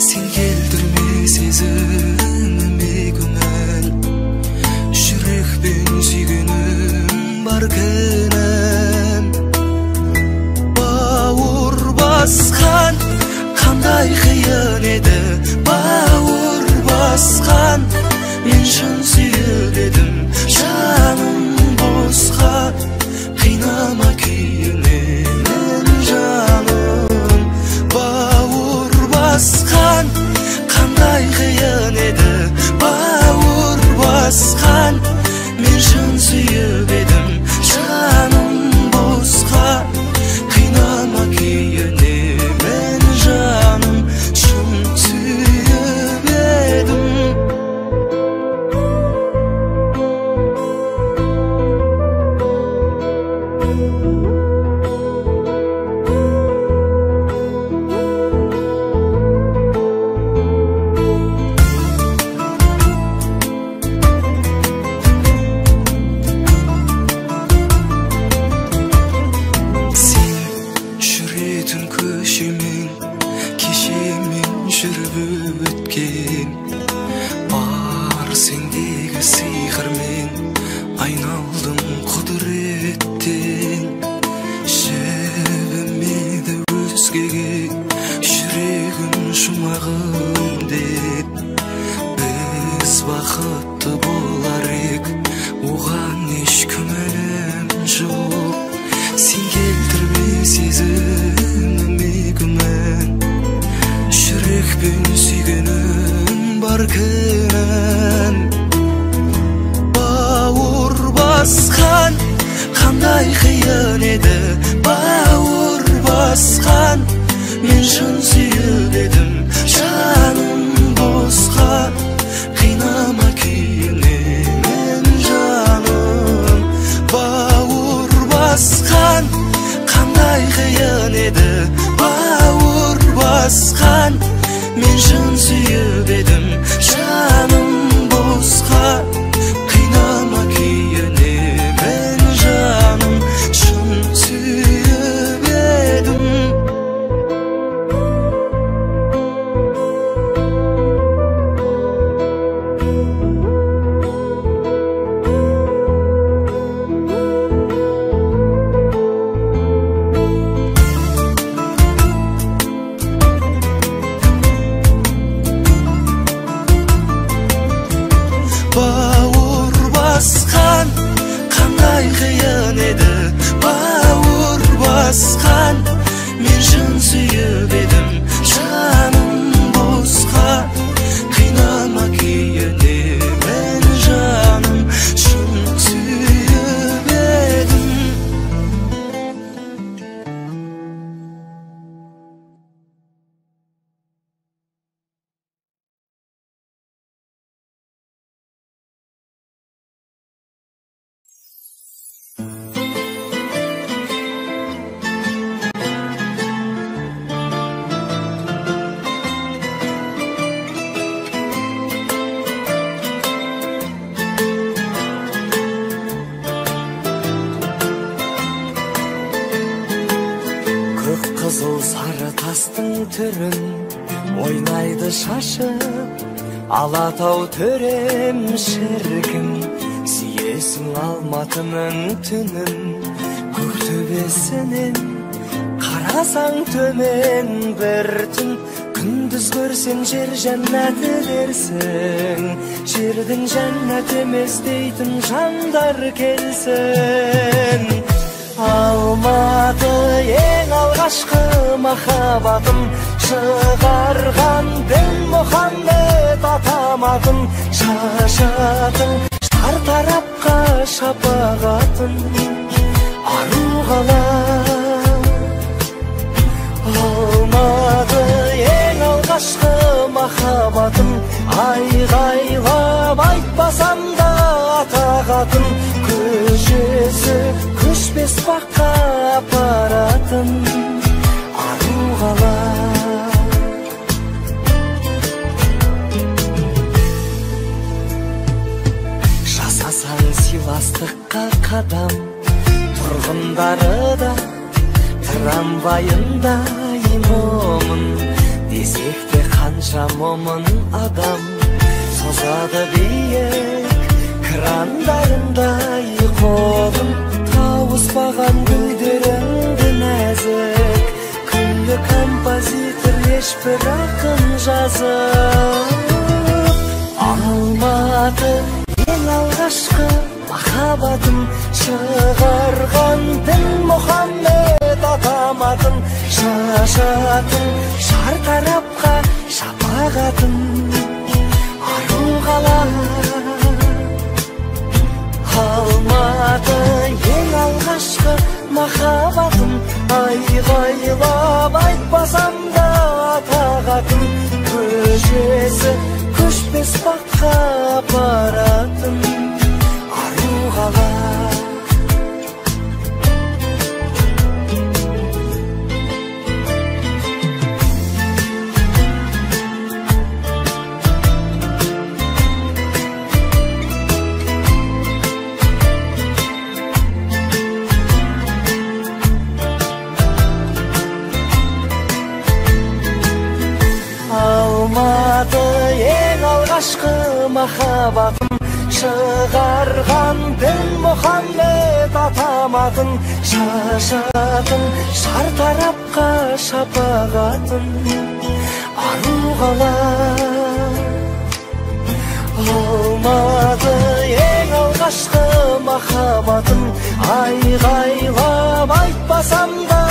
[SPEAKER 1] Сен келтірме сезіміме күмән, жүрекпен сүйгенім бар кінәм. Бауыр басқан қандай қиын еді, бауыр басқан мен шын сүйіп едім. Жаным босқа қинама күйіне мен жаным. Бауыр басқан қандай қиын еді, бауыр басқан мен шын сүйіп едім. Жаным босқа қинама күйіне мен жаным шын сүйіп едім. Жаным жастың түрін ойнайды шашып, Алатау төрем шіркін, сүйесің Алматының түнін. Көк төбесінен қарасаң төмен бір түн, күндіз көрсең жер жәннаты дерсің, жердің жәннат емес дейтін жандар келсін. Алматы ең алғашқы махаббатым, шығарған дін Мұхаммед атамадым, шашатын шартарапқа шапағатын ару қала. Алматы ең алғашқы махаббатым, айғайлап айтпасам да атағатын, көшесі көшпес баққа апаратын ару қала. Жасасаң сыйластыққа қадам, тұрғындары да трамвайындай момын, десек те қанша момын адам, созады биік крандарындай қолын, тауыспаған гүлдеріңді нәзік, күллі композитор ешбір ақын жазып. Алматы ең алғашқы махаббатым, шығарған дін Мұхаммед атамадым, шашатын шартарапқа шапағатын ару қала. Алматы ең алғашқы махаббатым, айғайлап айтпасам да атағатын, көшесі көшпес баққа апаратын ару қала. Алматы ең алғашқы махаббатым, шығарған дін Мұхаммед атамадым, шашатын шартарапқа шапағатын ару қала. Алматы ең алғашқы махаббатым, айғайлап айтпасам да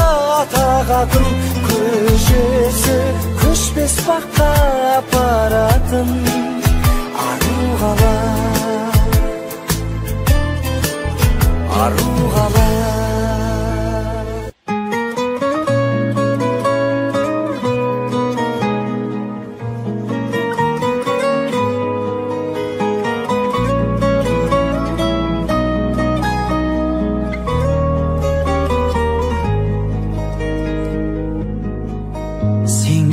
[SPEAKER 1] атағатын, көшесі көшпес баққа апаратын ару қала. Ару қала.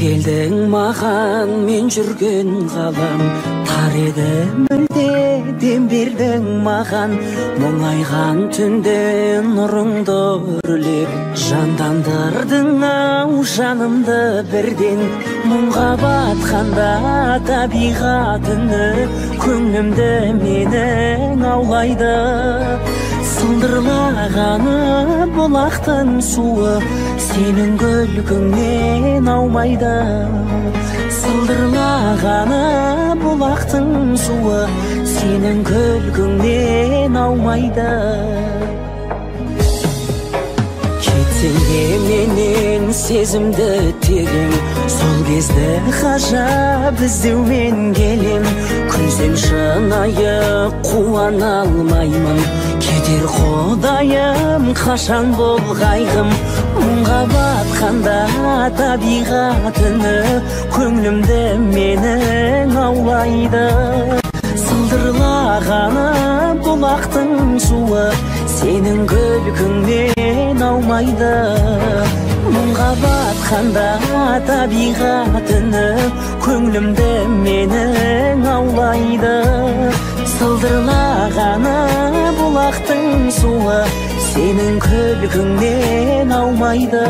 [SPEAKER 4] Келдің маған мен жүрген ғалам, тар еді мүлде дем бердің маған, мұңайған түнде нұрыңды үрлеп, жандандырдың ау жанымды бірден, мұңға батқанда табиғат үні, көңілімді менің аулайды. Сылдырлағаны бұлақтың суы, сенің күлкіңнен аумайды. Сылдырлағаны бұлақтың суы, сенің күлкіңнен аумайды. Кетсең де менен сезімді терең, сол кезді ғажап іздеумен келем, күлсем шынайы қуана алмаймын, кетер құдайым қашан бол қайғым. Мұңға батқанда табиғат үні, көңілімді менің аулайды. Сылдырлағаны бұлақтың суы, сенің күлкіңнен аумайды. Мұңға батқанда табиғат үні, көңілімді менің аулайды. Сылдырлағаны бұлақтың суы, сенің күлкіңнен аумайды.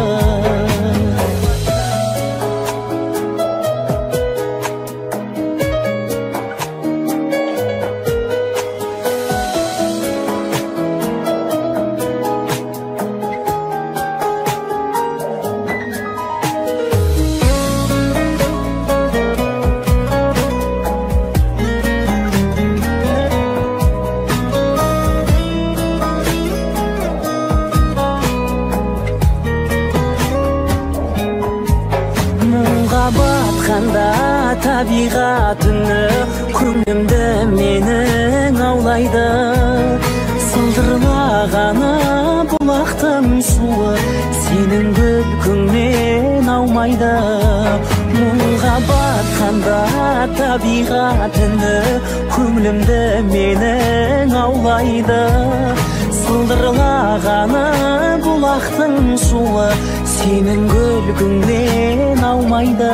[SPEAKER 4] батқанда табиғат үні көңілімді менің аулайды. Сылдырлағаны бұлақтың суы сенің күлкіңнен аумайды. Мұңға батқанда табиғат үні көңілімді менің аулайды. Сылдырлағаны бұлақтың суы сенің күлкіңнен аумайды.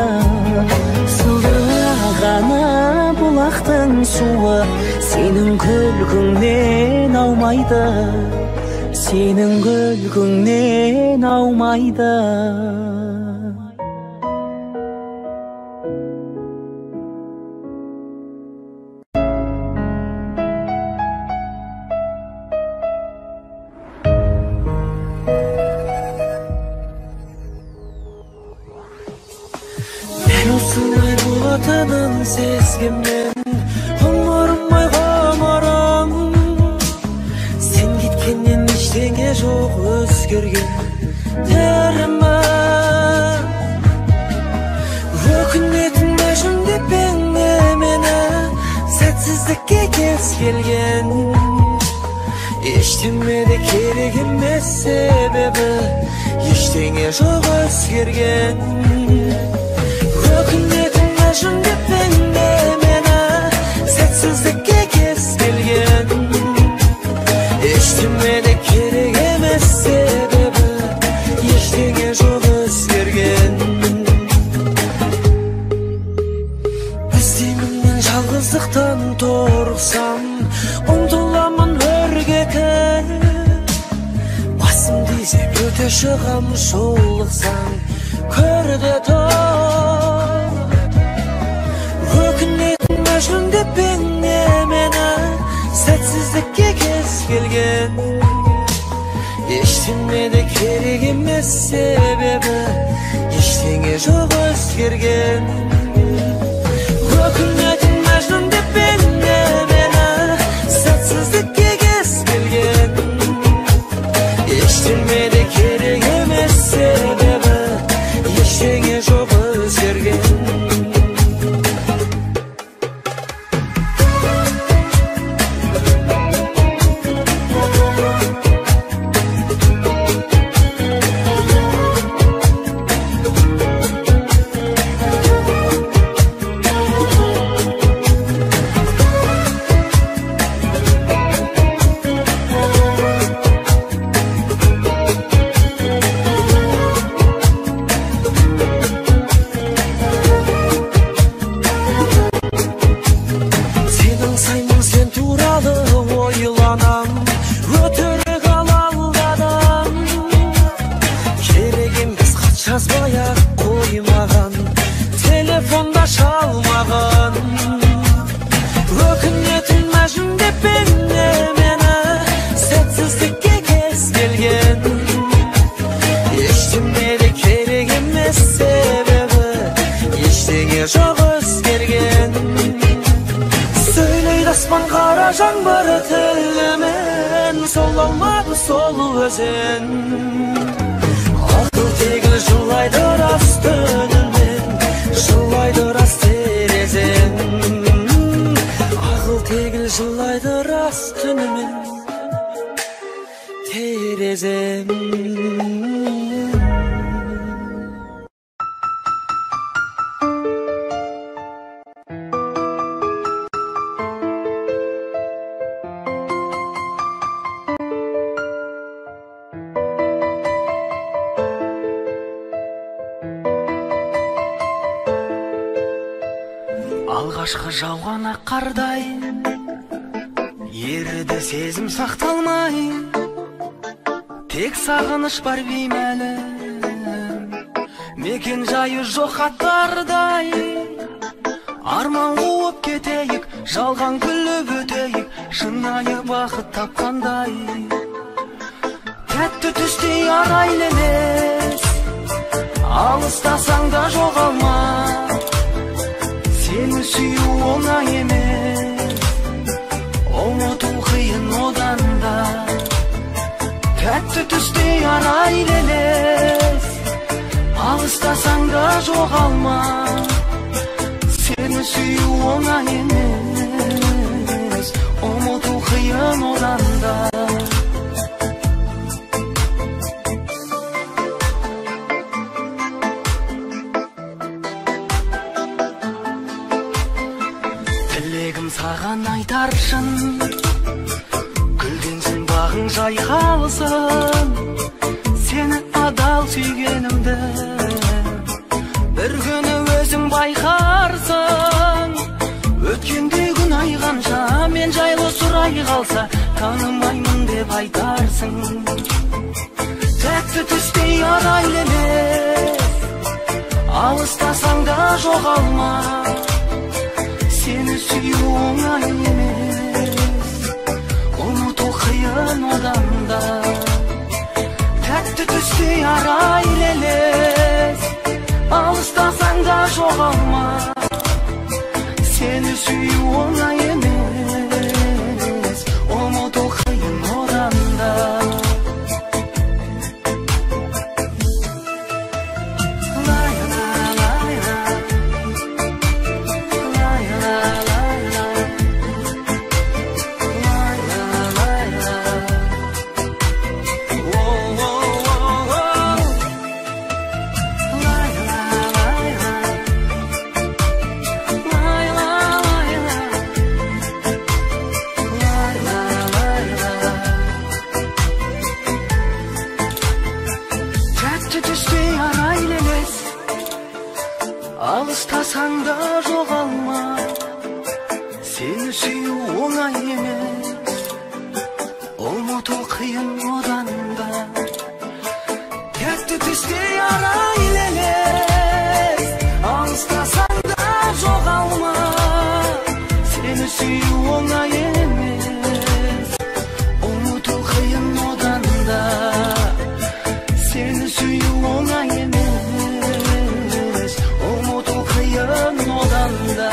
[SPEAKER 4] Сылдырлағаны бұлақтың суы сенің күлкіңнен аумайды. Сенің күлкіңнен аумайды.
[SPEAKER 3] Осылай болатынын сезгенмен ғұмырым ғұмырым, сен кеткеннен ештеңе жоқ өзгерген терімі. Өкінетін мәжіндеп мені сәтсіздікке кез келген. Ештеме де керек емес себебі ештеңе жоқ өзгерген. Өкінетін мәжіндеп мені сәтсіздікке кез келген. Ештеме де керек емес себебі ештеңе жоқ өзгерген. Іздеймін мен жалғыздықтан торықсам, ұмтыламын өргеті. Басым десек өте шығам, жолықсаң көрде тұр. Өкінетін мәжіндеп мені сәтсіздікке кез келген. Ештеме де керек емес себебі ештеңе жоқ өзгерген. Өкінетін мәжіндеп мені сәтсіздікке кез келген. Ештеме де керек емес себебі ештеңе жоқ өзгерген. Жазбай-ақ қоймаған, телефонда шалмаған. Өкінетін мәжіндеп мені сәтсіздікке кез келген. Ештеме де керек емес себебі ештеңе жоқ өзгерген. Сөйлейді аспан қара жаңбыр тілімен, сол алмады сол өзен. Тегіл жылайды рас түнімен, жылайды рас терезем. Ақыл тегіл жылайды рас түнімен, терезем.
[SPEAKER 4] Алғашқы жауған ақ қардай еріді сезім сақталмай, тек сағыныш бар беймәлі, мекен жайы жоқ аттардай. Арман қуып кетейік, жалған күліп өтейік, шынайы бақыт тапқандай. Тәтті түстей арайлы емес, алыстасаң да жоғалма. Сені сүю оңай емес, ұмыту қиын одан да. Тәтті түстей арайлы емес, алыстасаң да жоғалма. Seni süyü oңай емес, ұмыту қиын одан да. Тілегім саған айтар шын, гүлденсін бағың жайқалсын, сені адал сүйгенімді бір күні өзің байқарсың. Өткенде күн айғанша мен жайлы сұрай қалса, танымаймын деп айтарсың. Тәтті түстей арайлы емес, алыстасаң да жоғалма. Seni süyü oңай емес, ұмыту қиын одан да. Тәтті түстей арайлы елес, алыстасаң да жоғалма. Seni süyü oңай емес, ұмыту қиын одан да. Алыстасаң да жоғалма, сені сүю оңай емес, ұмыту қиын одан да. Тәтті түстей арайлы елес, алыстасаң да жоғалма. Сені сүю оңай емес, ұмыту қиын одан да. Сені сүю оңай емес, ұмыту қиын одан да.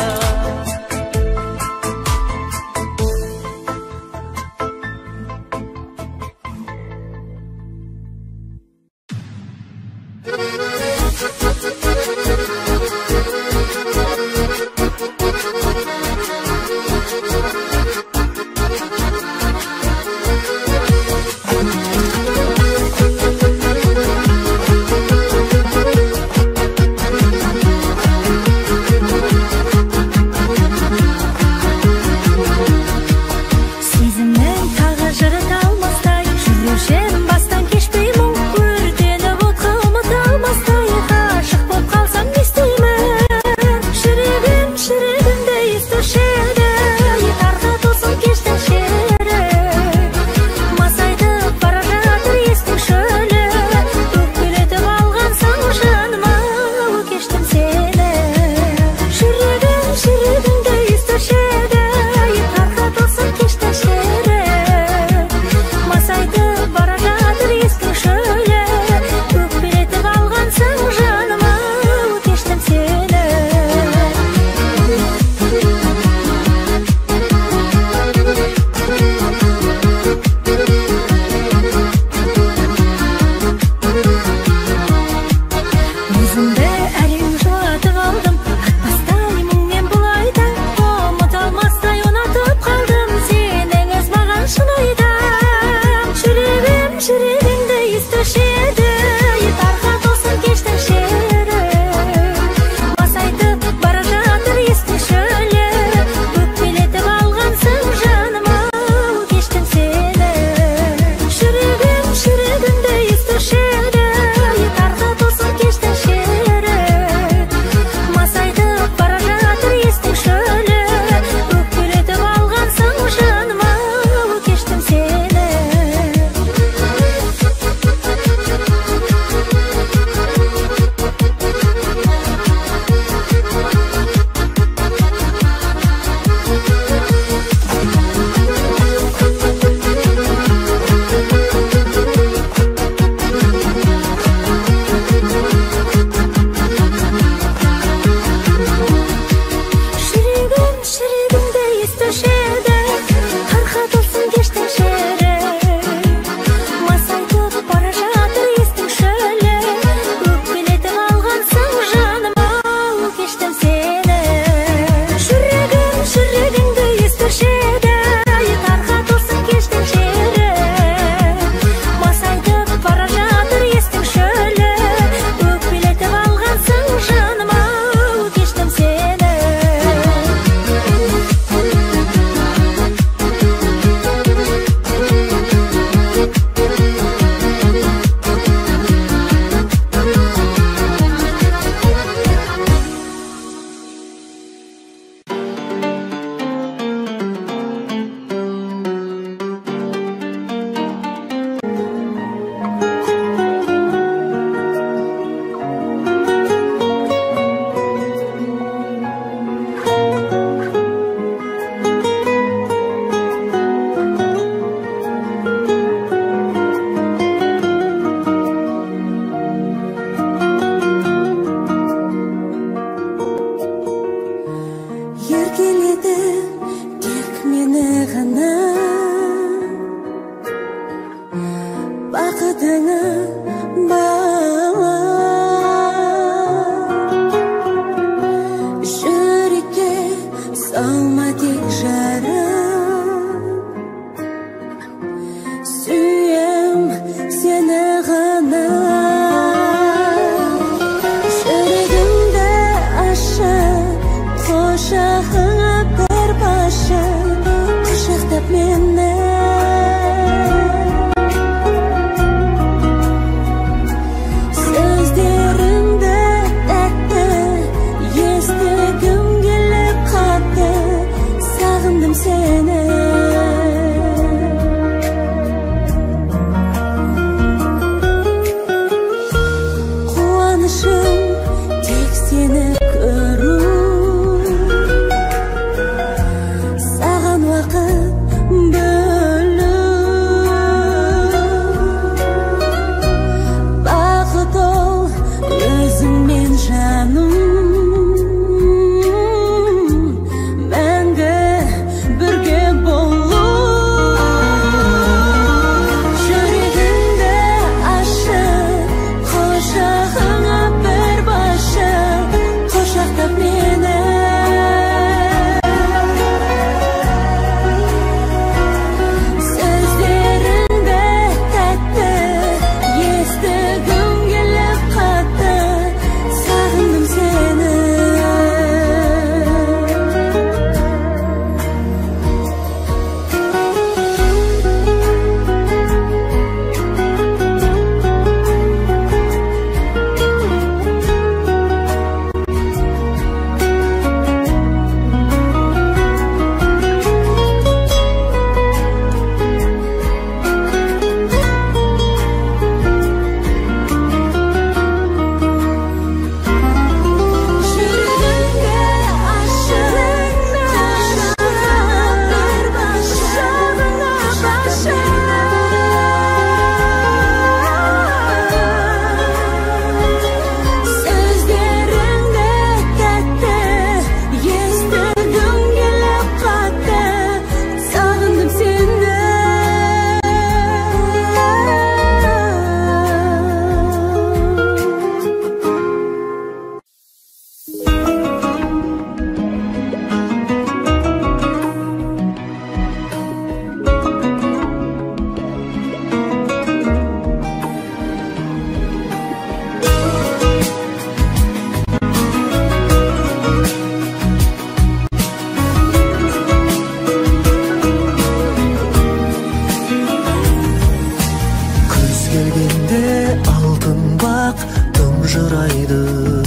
[SPEAKER 2] ажырайды.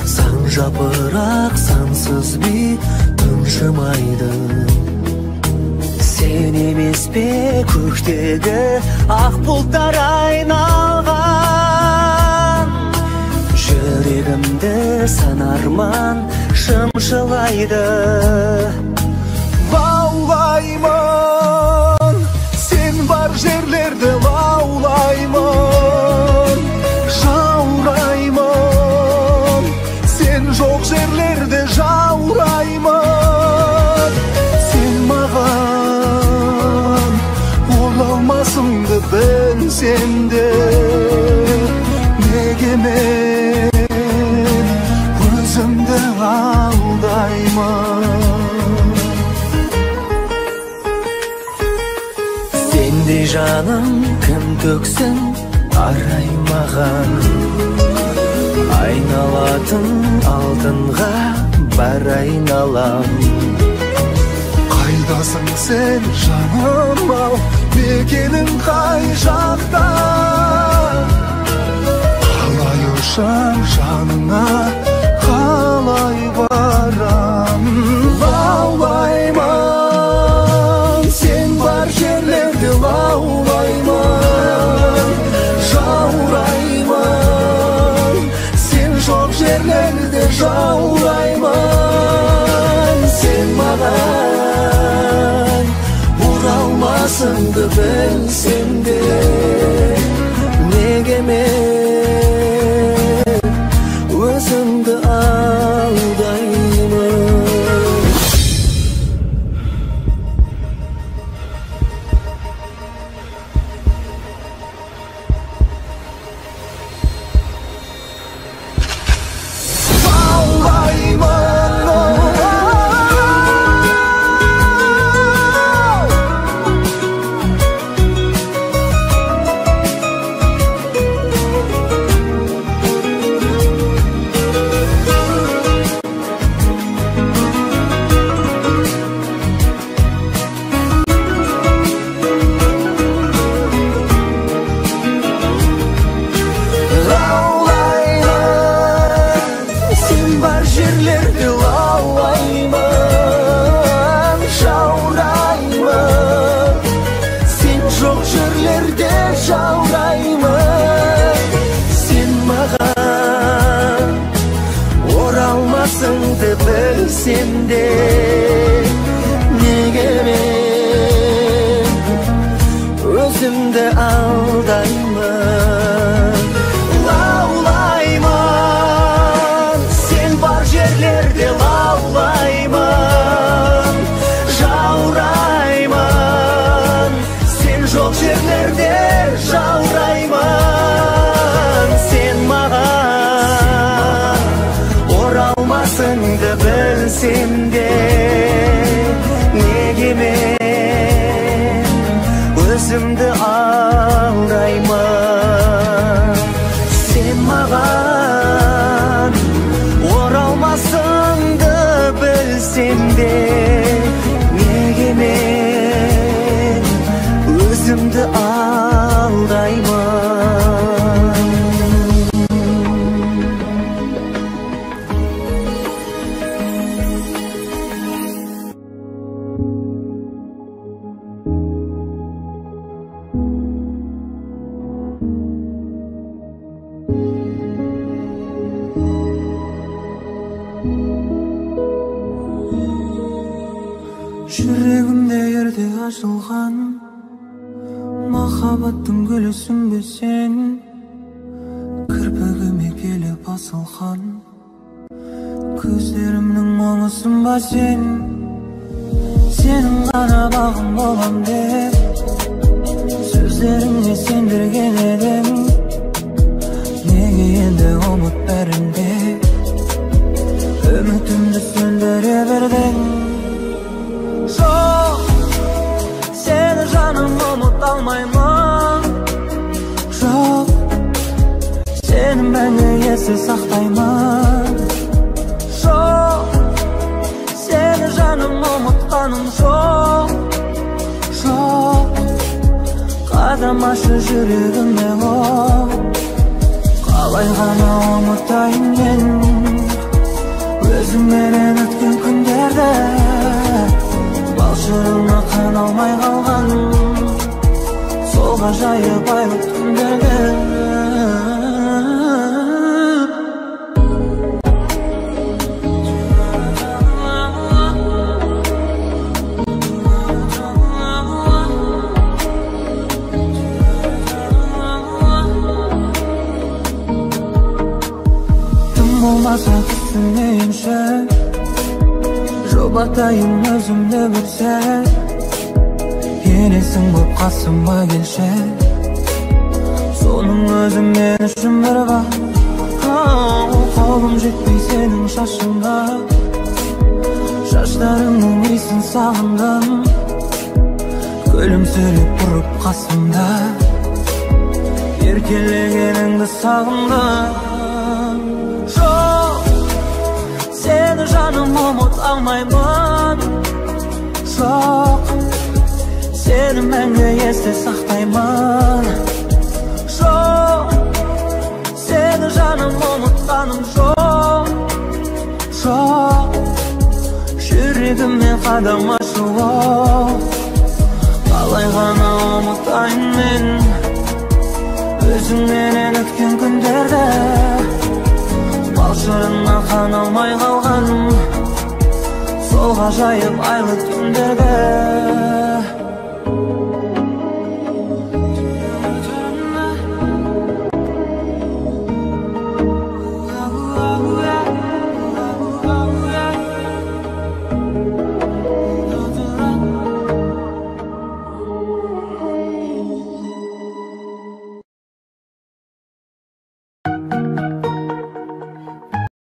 [SPEAKER 2] Сан жапырақ сансыз би тыншымайды. Сен емес пе көктегі ақ бұлттар айналған? Жүрегімді сан арман шымшылайды.
[SPEAKER 5] Лаулаймын, сен бар жерлерде лаулаймын. Жаураймын, сен жоқ жерлерде жаураймын. Сен маған оралмасыңды білсем де, неге мен өзімді алдаймын?
[SPEAKER 2] Сендей жаным кім төксін арай маған? Айналатын алтынға бар айналам.
[SPEAKER 5] Қайдасың сен жаным ау, мекенің қай жақта? Қалай ұшам жаныңа, қалай барам? Лаулаймын, сен бар жерлерде лаулаймын. Жаураймын, сен жоқ жерлерде жаураймын. Сен маған оралмасыңды білсем де, неге мен өзімді алдаймын? Bilsem de, nege men özümde aldayman? Lağlayman, sen var yerlerde lağlayman. Javrayman, sen жоқ yerlerde javrayman. Sen mağan oralmasыңды білсем де, неге мен өзімді алдаймын? Сен маған оралмасыңды білсем де, неге мен өзімді алдаймын?
[SPEAKER 1] Жүрегімде ерте ашылған махаббаттың гүлісің бе сен? Кірпігіме келіп асылған көздерімнің мұңысың ба сен? Сенің ғана бағым болам деп сөздеріңе сендірген едім. Неге енді ұмыт бәрінде үмітімді сөндіре бердің? Жоқ, сені жаным ұмыта алмаймын. Жоқ, сені мәңгі есте сақтаймын. Жоқ, сені жаным ұмытқаным жоқ. Жоқ, қадамашы жүрегіме оқ. қалай ғана ұмытайын мен өзіңменен өткен күндерді, балшығына қаналмай қалған сол ғажайып айлы түндерді.
[SPEAKER 5] болмаса түсінейінші, жұбатайын өзімді бір сәт, елесің боп қасыма келші, соның өзі мен үшін бір бақ. Қолым жетпей сенің шашыңа, шаштарыңның иісін сағындым, күлімсіреп тұрып қасымда, еркелегеніңді сағындым. Seni canım umut almayman, çok seni мәңгі есте сақтаймын, жоқ seni canım umutқаным жоқ, жоқ жүрегіме қадам ашуы, қалай ғана ұмытайын мен өзіңменен өткен күндерді, балшығына қаналмай қалған сол ғажайып айлы түндерді.